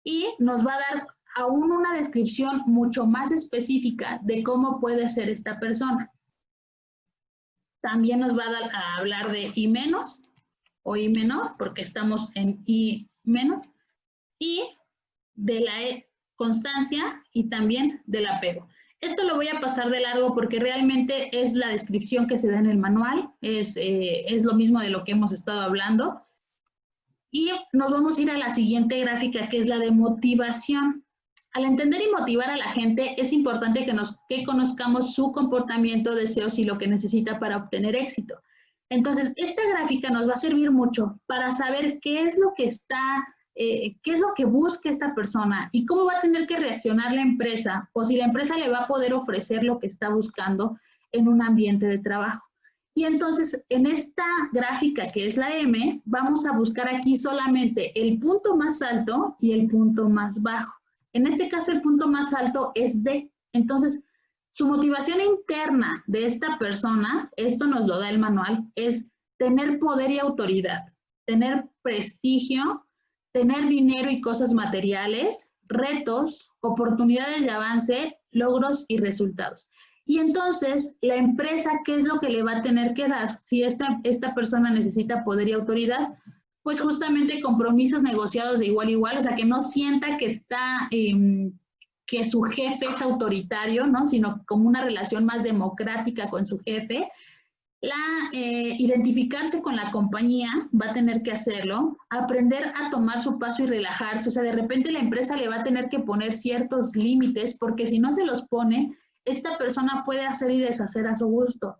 y nos va a dar aún una descripción mucho más específica de cómo puede ser esta persona. También nos va a hablar de I menos o I menor, porque estamos en I menos, y de la constancia y también del apego. Esto lo voy a pasar de largo porque realmente es la descripción que se da en el manual, es lo mismo de lo que hemos estado hablando. Y nos vamos a ir a la siguiente gráfica, que es la de motivación. Al entender y motivar a la gente, es importante que conozcamos su comportamiento, deseos y lo que necesita para obtener éxito. Entonces, esta gráfica nos va a servir mucho para saber qué es lo que busca esta persona y cómo va a tener que reaccionar la empresa, o si la empresa le va a poder ofrecer lo que está buscando en un ambiente de trabajo. Y entonces, en esta gráfica, que es la M, vamos a buscar aquí solamente el punto más alto y el punto más bajo. En este caso, el punto más alto es D. Entonces, su motivación interna de esta persona, esto nos lo da el manual, es tener poder y autoridad, tener prestigio, tener dinero y cosas materiales, retos, oportunidades de avance, logros y resultados. Y entonces, la empresa, ¿qué es lo que le va a tener que dar? Si esta persona necesita poder y autoridad, pues justamente compromisos negociados de igual a igual, o sea, que no sienta que que su jefe es autoritario, ¿no? Sino como una relación más democrática con su jefe. Identificarse con la compañía, va a tener que hacerlo, aprender a tomar su paso y relajarse, o sea, de repente la empresa le va a tener que poner ciertos límites, porque si no se los pone, esta persona puede hacer y deshacer a su gusto.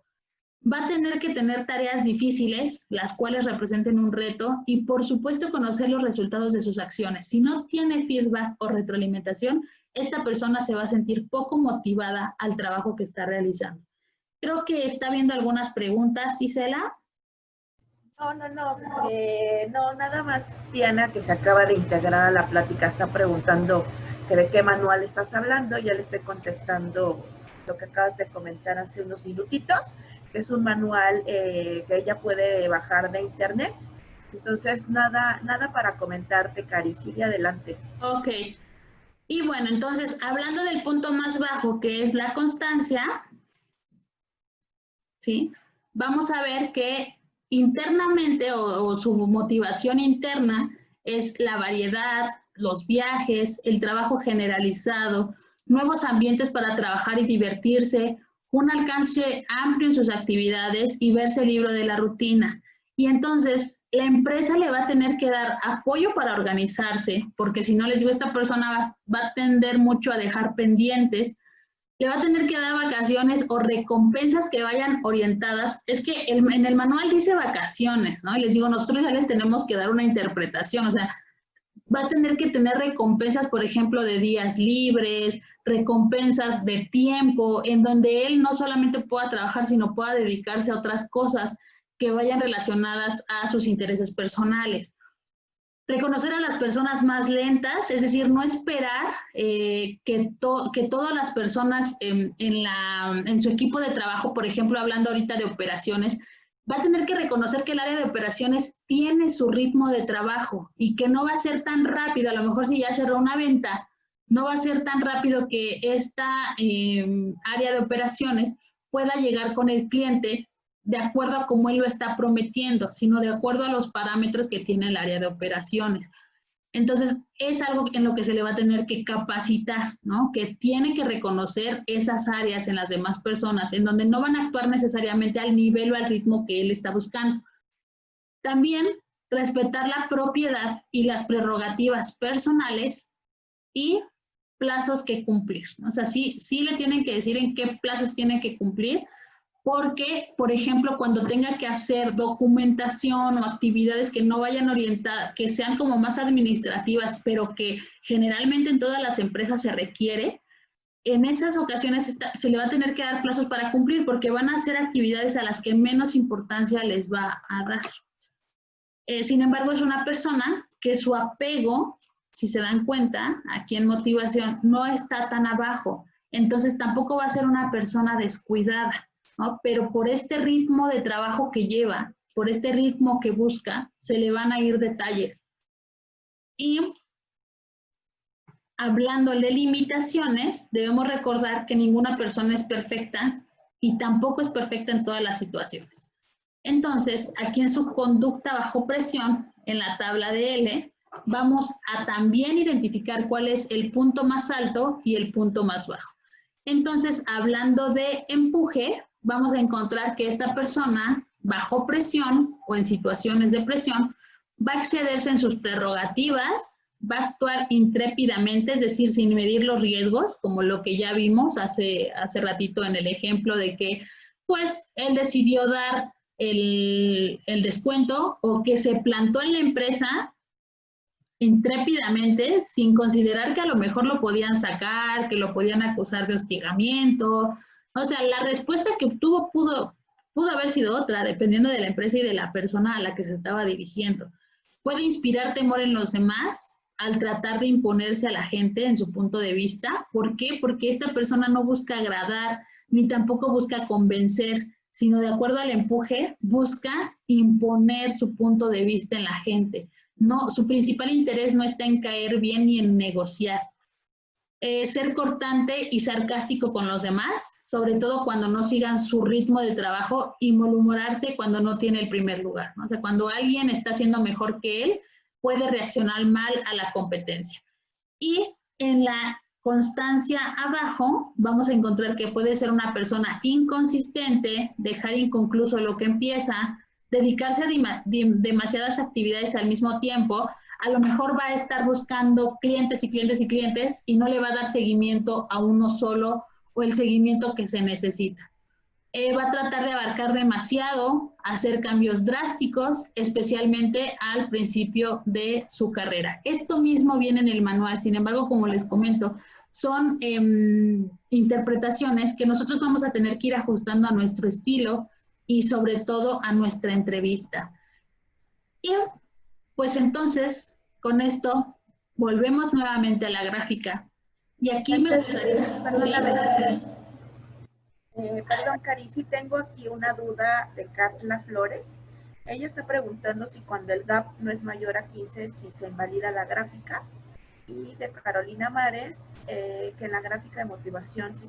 Va a tener que tener tareas difíciles, las cuales representen un reto, y por supuesto conocer los resultados de sus acciones. Si no tiene feedback o retroalimentación, esta persona se va a sentir poco motivada al trabajo que está realizando. Creo que está viendo algunas preguntas, Isela. No, nada más Diana, que se acaba de integrar a la plática, está preguntando que de qué manual estás hablando. Ya le estoy contestando lo que acabas de comentar hace unos minutitos, que es un manual que ella puede bajar de internet. Entonces, nada para comentarte, Cari, sigue adelante. Ok. Y bueno, entonces, hablando del punto más bajo, que es la constancia, ¿sí? Vamos a ver que internamente o su motivación interna es la variedad, los viajes, el trabajo generalizado, nuevos ambientes para trabajar y divertirse, un alcance amplio en sus actividades y verse libre de la rutina. Y entonces la empresa le va a tener que dar apoyo para organizarse, porque si no, les digo, esta persona va a tender mucho a dejar pendientes. Le va a tener que dar vacaciones o recompensas que vayan orientadas. Es que en el manual dice vacaciones, ¿no? Y les digo, nosotros ya les tenemos que dar una interpretación, o sea, va a tener que tener recompensas, por ejemplo, de días libres, recompensas de tiempo, en donde él no solamente pueda trabajar, sino pueda dedicarse a otras cosas que vayan relacionadas a sus intereses personales. Reconocer a las personas más lentas, es decir, no esperar que todas las personas en su equipo de trabajo, por ejemplo, hablando ahorita de operaciones, va a tener que reconocer que el área de operaciones tiene su ritmo de trabajo y que no va a ser tan rápido. A lo mejor si ya cerró una venta, no va a ser tan rápido que esta área de operaciones pueda llegar con el cliente de acuerdo a cómo él lo está prometiendo, sino de acuerdo a los parámetros que tiene el área de operaciones. Entonces, es algo en lo que se le va a tener que capacitar, ¿no? Que tiene que reconocer esas áreas en las demás personas, en donde no van a actuar necesariamente al nivel o al ritmo que él está buscando. También respetar la propiedad y las prerrogativas personales y plazos que cumplir, ¿no? O sea, sí le tienen que decir en qué plazos tiene que cumplir, porque, por ejemplo, cuando tenga que hacer documentación o actividades que no vayan orientadas, que sean como más administrativas, pero que generalmente en todas las empresas se requiere, en esas ocasiones se le va a tener que dar plazos para cumplir, porque van a ser actividades a las que menos importancia les va a dar. Sin embargo, es una persona que su apego, si se dan cuenta, aquí en motivación, no está tan abajo. Entonces, tampoco va a ser una persona descuidada, ¿no? Pero por este ritmo de trabajo que lleva, por este ritmo que busca, se le van a ir detalles. Y hablando de limitaciones, debemos recordar que ninguna persona es perfecta y tampoco es perfecta en todas las situaciones. Entonces, aquí en su conducta bajo presión, en la tabla de L, vamos a también identificar cuál es el punto más alto y el punto más bajo. Entonces, hablando de empuje, vamos a encontrar que esta persona, bajo presión o en situaciones de presión, va a excederse en sus prerrogativas, va a actuar intrépidamente, es decir, sin medir los riesgos, como lo que ya vimos hace ratito en el ejemplo de que, pues, él decidió dar el descuento o que se plantó en la empresa intrépidamente, sin considerar que a lo mejor lo podían sacar, que lo podían acusar de hostigamiento. O sea, la respuesta que obtuvo pudo haber sido otra, dependiendo de la empresa y de la persona a la que se estaba dirigiendo. Puede inspirar temor en los demás al tratar de imponerse a la gente en su punto de vista. ¿Por qué? Porque esta persona no busca agradar, ni tampoco busca convencer, sino de acuerdo al empuje, busca imponer su punto de vista en la gente. No, su principal interés no está en caer bien ni en negociar. Ser cortante y sarcástico con los demás, sobre todo cuando no sigan su ritmo de trabajo, y malhumorarse cuando no tiene el primer lugar, ¿no? O sea, cuando alguien está haciendo mejor que él, puede reaccionar mal a la competencia. Y en la constancia abajo, vamos a encontrar que puede ser una persona inconsistente, dejar inconcluso lo que empieza, dedicarse a demasiadas actividades al mismo tiempo. A lo mejor va a estar buscando clientes y clientes y clientes y no le va a dar seguimiento a uno solo o el seguimiento que se necesita. Va a tratar de abarcar demasiado, hacer cambios drásticos, especialmente al principio de su carrera. Esto mismo viene en el manual, sin embargo, como les comento, son interpretaciones que nosotros vamos a tener que ir ajustando a nuestro estilo y sobre todo a nuestra entrevista. Y pues entonces, con esto, volvemos nuevamente a la gráfica. Y aquí me gustaría... Perdón, Cari, sí tengo aquí una duda de Carla Flores. Ella está preguntando si cuando el gap no es mayor a 15, si se invalida la gráfica. Y de Carolina Mares, que en la gráfica de motivación si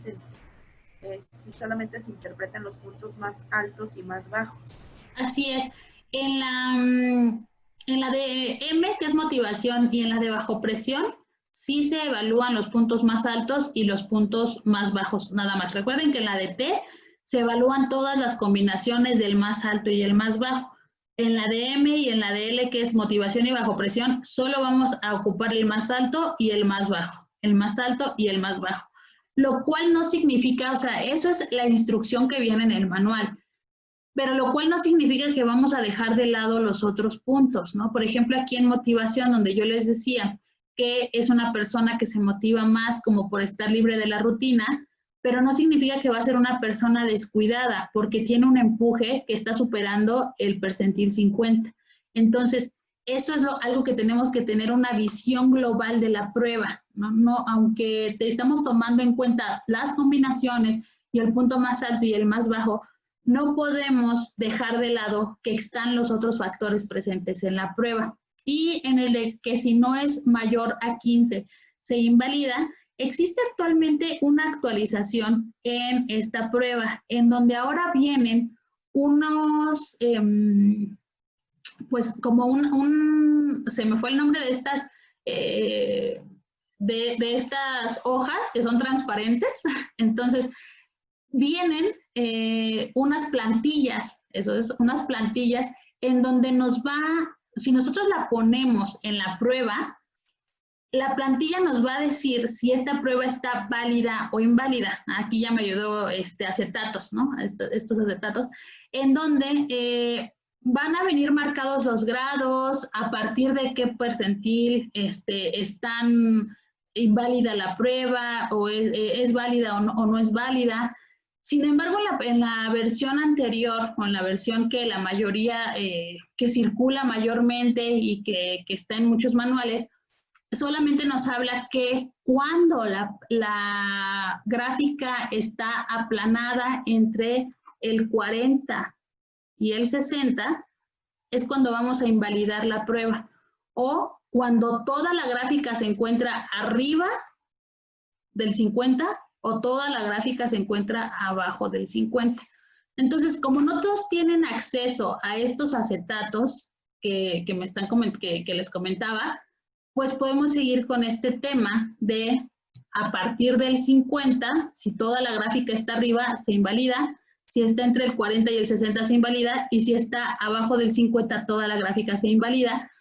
solamente se interpretan los puntos más altos y más bajos. Así es. En la de M, que es motivación, y en la de bajo presión, sí se evalúan los puntos más altos y los puntos más bajos, nada más. Recuerden que en la de T se evalúan todas las combinaciones del más alto y el más bajo. En la de M y en la de L, que es motivación y bajo presión, solo vamos a ocupar el más alto y el más bajo. El más alto y el más bajo. Lo cual no significa, o sea, eso es la instrucción que viene en el manual. Pero lo cual no significa que vamos a dejar de lado los otros puntos, ¿no? Por ejemplo, aquí en motivación, donde yo les decía que es una persona que se motiva más como por estar libre de la rutina, pero no significa que va a ser una persona descuidada, porque tiene un empuje que está superando el percentil 50. Entonces, eso es algo que tenemos que tener una visión global de la prueba, ¿no? Aunque te estamos tomando en cuenta las combinaciones y el punto más alto y el más bajo, no podemos dejar de lado que están los otros factores presentes en la prueba. Y en el de que si no es mayor a 15 se invalida, existe actualmente una actualización en esta prueba, en donde ahora vienen unos, pues como se me fue el nombre de estas, de estas hojas que son transparentes. Entonces, vienen unas plantillas, eso es, unas plantillas en donde nos va, si nosotros la ponemos en la prueba, la plantilla nos va a decir si esta prueba está válida o inválida. Aquí ya me ayudó acetatos, ¿no? Estos acetatos, en donde van a venir marcados los grados, a partir de qué percentil están inválida la prueba, o es válida o no es válida. Sin embargo, en la versión anterior, o en la versión que la mayoría, que circula mayormente y que está en muchos manuales, solamente nos habla que cuando la gráfica está aplanada entre el 40 y el 60, es cuando vamos a invalidar la prueba. O cuando toda la gráfica se encuentra arriba del 50 o toda la gráfica se encuentra abajo del 50. Entonces, como no todos tienen acceso a estos acetatos que les comentaba, pues podemos seguir con este tema de a partir del 50, si toda la gráfica está arriba, se invalida, si está entre el 40 y el 60 se invalida, y si está abajo del 50, toda la gráfica se invalida.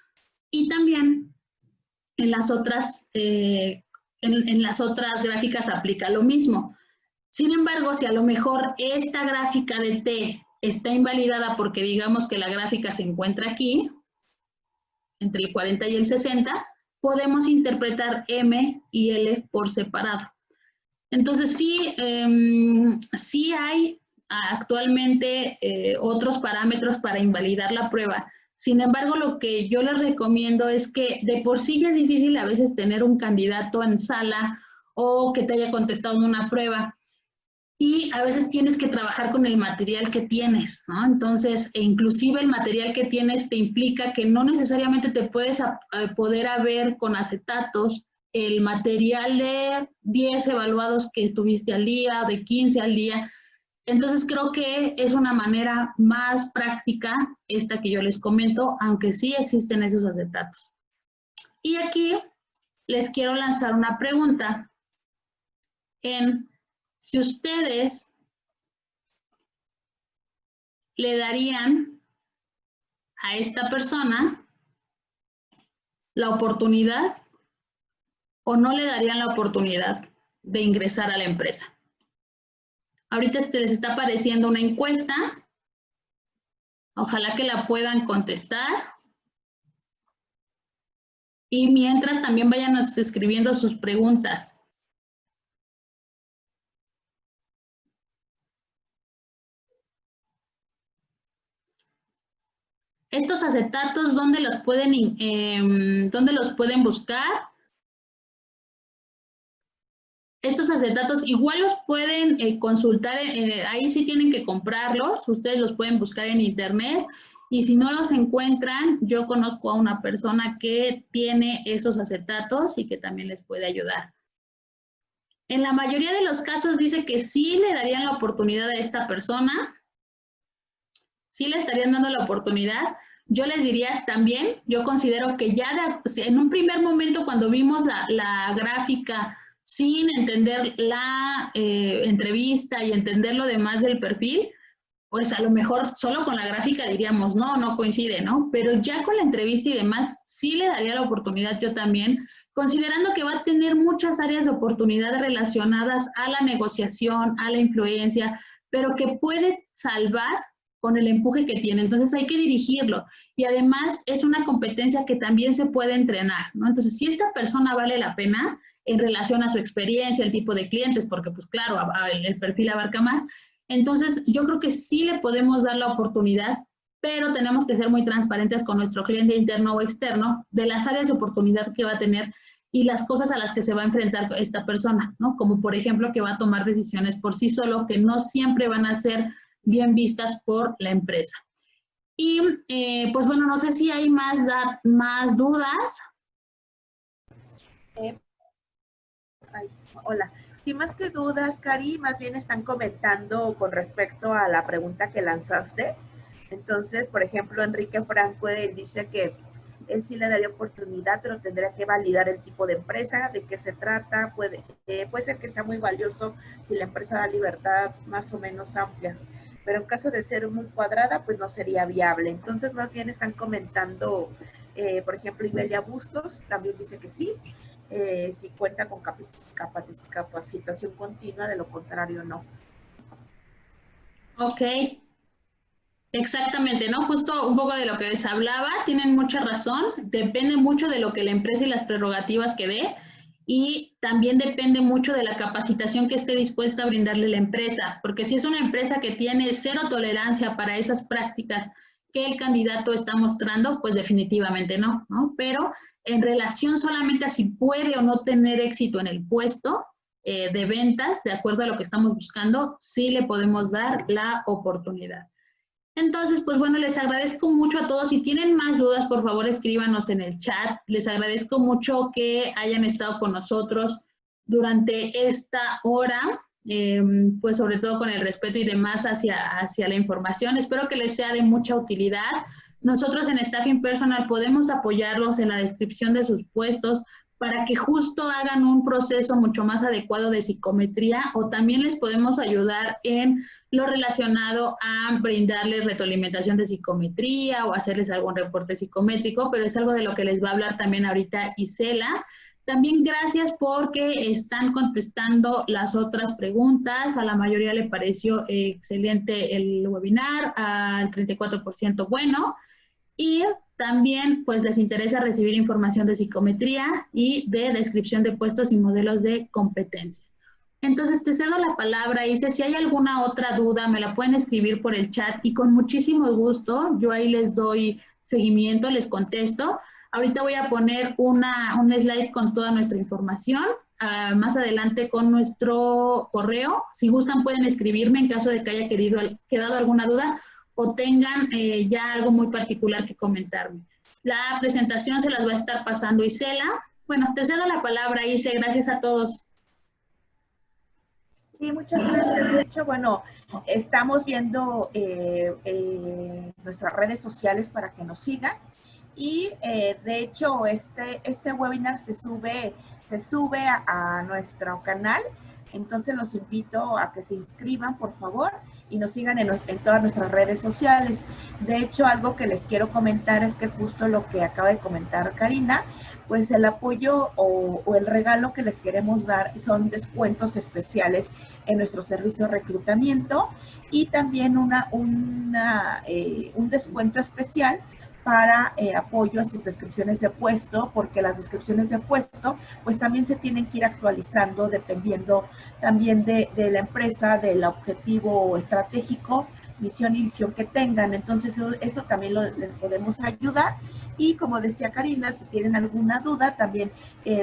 Y también en las otras, en las otras gráficas aplica lo mismo. Sin embargo, si a lo mejor esta gráfica de T está invalidada porque digamos que la gráfica se encuentra aquí, entre el 40 y el 60, podemos interpretar M y L por separado. Entonces, sí hay actualmente otros parámetros para invalidar la prueba. Sin embargo, lo que yo les recomiendo es que de por sí ya es difícil a veces tener un candidato en sala o que te haya contestado en una prueba. Y a veces tienes que trabajar con el material que tienes, ¿no? Entonces, inclusive el material que tienes te implica que no necesariamente te puedes poder ver con acetatos el material de 10 evaluados que tuviste al día, de 15 al día. Entonces, creo que es una manera más práctica esta que yo les comento, aunque sí existen esos acetatos. Y aquí les quiero lanzar una pregunta si ustedes le darían a esta persona la oportunidad o no le darían la oportunidad de ingresar a la empresa. Ahorita les está apareciendo una encuesta. Ojalá que la puedan contestar. Y mientras también vayan escribiendo sus preguntas. Estos acetatos, ¿dónde los pueden buscar? Estos acetatos igual los pueden consultar, ahí sí tienen que comprarlos, ustedes los pueden buscar en internet, y si no los encuentran, yo conozco a una persona que tiene esos acetatos y que también les puede ayudar. En la mayoría de los casos dice que sí le darían la oportunidad a esta persona, sí le estarían dando la oportunidad. Yo les diría también, yo considero que ya en un primer momento cuando vimos la gráfica sin entender la entrevista y entender lo demás del perfil, pues a lo mejor solo con la gráfica diríamos, no coincide, ¿no? Pero ya con la entrevista y demás, sí le daría la oportunidad yo también, considerando que va a tener muchas áreas de oportunidad relacionadas a la negociación, a la influencia, pero que puede salvar con el empuje que tiene. Entonces hay que dirigirlo. Y además es una competencia que también se puede entrenar, ¿no? Entonces, si esta persona vale la pena en relación a su experiencia, el tipo de clientes, porque pues claro, el perfil abarca más, entonces yo creo que sí le podemos dar la oportunidad, pero tenemos que ser muy transparentes con nuestro cliente interno o externo de las áreas de oportunidad que va a tener y las cosas a las que se va a enfrentar esta persona, ¿no? Como por ejemplo que va a tomar decisiones por sí solo que no siempre van a ser bien vistas por la empresa. Y pues bueno, no sé si hay más dudas. Hola. Sí, más que dudas, Cari, más bien están comentando con respecto a la pregunta que lanzaste. Entonces, por ejemplo, Enrique Franco, él dice que él sí le daría oportunidad, pero tendría que validar el tipo de empresa, de qué se trata. Puede ser que sea muy valioso si la empresa da libertad más o menos amplias, pero en caso de ser muy cuadrada, pues no sería viable. Entonces, más bien están comentando, por ejemplo, Ibelia Bustos también dice que sí, si cuenta con capacitación continua, de lo contrario no. Ok, exactamente, ¿no? Justo un poco de lo que les hablaba, tienen mucha razón, depende mucho de lo que la empresa y las prerrogativas que dé, y también depende mucho de la capacitación que esté dispuesta a brindarle la empresa, porque si es una empresa que tiene cero tolerancia para esas prácticas que el candidato está mostrando, pues definitivamente no, ¿no? Pero en relación solamente a si puede o no tener éxito en el puesto de ventas, de acuerdo a lo que estamos buscando, sí le podemos dar la oportunidad. Entonces, pues bueno, les agradezco mucho a todos. Si tienen más dudas, por favor, escríbanos en el chat. Les agradezco mucho que hayan estado con nosotros durante esta hora, pues sobre todo con el respeto y demás hacia la información. Espero que les sea de mucha utilidad. Nosotros en Staffing Personal podemos apoyarlos en la descripción de sus puestos para que justo hagan un proceso mucho más adecuado de psicometría, o también les podemos ayudar en lo relacionado a brindarles retroalimentación de psicometría o hacerles algún reporte psicométrico, pero es algo de lo que les va a hablar también ahorita Isela. También gracias porque están contestando las otras preguntas. A la mayoría le pareció excelente el webinar, al 34% bueno. Y también pues les interesa recibir información de psicometría y de descripción de puestos y modelos de competencias. Entonces te cedo la palabra, Isa. Si hay alguna otra duda, me la pueden escribir por el chat y con muchísimo gusto yo ahí les doy seguimiento, les contesto. Ahorita voy a poner un slide con toda nuestra información, más adelante con nuestro correo. Si gustan pueden escribirme en caso de que haya quedado alguna duda o tengan ya algo muy particular que comentarme. La presentación se las va a estar pasando Isela. Bueno, te cedo la palabra, Ise. Gracias a todos. Sí, muchas gracias. De hecho, bueno, estamos viendo nuestras redes sociales para que nos sigan. Y de hecho, este webinar se sube a nuestro canal. Entonces los invito a que se inscriban, por favor, y nos sigan en todas nuestras redes sociales. De hecho, algo que les quiero comentar es que justo lo que acaba de comentar Karina, pues el apoyo o el regalo que les queremos dar son descuentos especiales en nuestro servicio de reclutamiento y también un descuento especial para apoyo a sus descripciones de puesto, porque las descripciones de puesto pues también se tienen que ir actualizando dependiendo también de la empresa, del objetivo estratégico, misión y visión que tengan. Entonces eso también les podemos ayudar. Y como decía Karina, si tienen alguna duda, también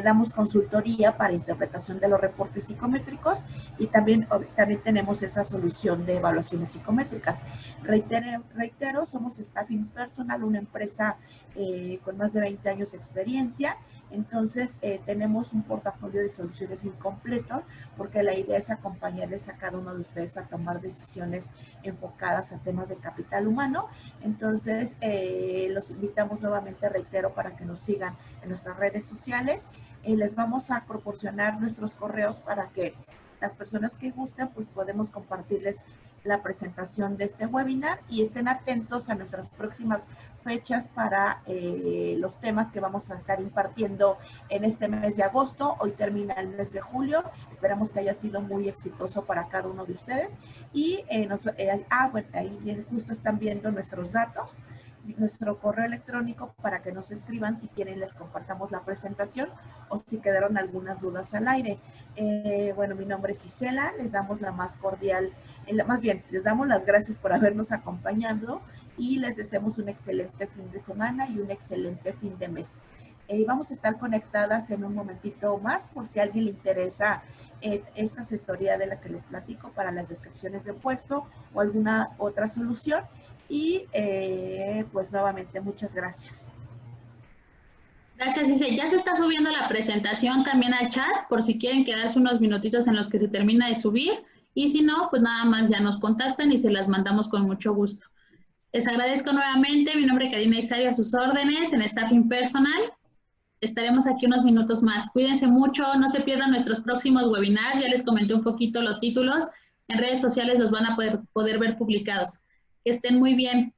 damos consultoría para interpretación de los reportes psicométricos y también tenemos esa solución de evaluaciones psicométricas. Reitero, somos Staffing Personal, una empresa con más de 20 años de experiencia. Entonces, tenemos un portafolio de soluciones muy completo, porque la idea es acompañarles a cada uno de ustedes a tomar decisiones enfocadas a temas de capital humano. Entonces, los invitamos nuevamente, reitero, para que nos sigan en nuestras redes sociales. Les vamos a proporcionar nuestros correos para que las personas que gusten, pues podemos compartirles la presentación de este webinar y estén atentos a nuestras próximas fechas para los temas que vamos a estar impartiendo en este mes de agosto. Hoy termina el mes de julio. Esperamos que haya sido muy exitoso para cada uno de ustedes. Y bueno, ahí justo están viendo nuestros datos, nuestro correo electrónico para que nos escriban si quieren les compartamos la presentación o si quedaron algunas dudas al aire. Bueno, mi nombre es Isela, les damos la más cordial, más bien, les damos las gracias por habernos acompañado y les deseamos un excelente fin de semana y un excelente fin de mes. Vamos a estar conectadas en un momentito más por si a alguien le interesa esta asesoría de la que les platico para las descripciones de puesto o alguna otra solución. Y pues nuevamente muchas gracias. Gracias, Ise. Ya se está subiendo la presentación también al chat, por si quieren quedarse unos minutitos en los que se termina de subir. Y si no, pues nada más ya nos contactan y se las mandamos con mucho gusto. Les agradezco nuevamente. Mi nombre es Karina Isario, a sus órdenes en Staffing Personal. Estaremos aquí unos minutos más. Cuídense mucho, no se pierdan nuestros próximos webinars. Ya les comenté un poquito los títulos. En redes sociales los van a poder ver publicados. Que estén muy bien.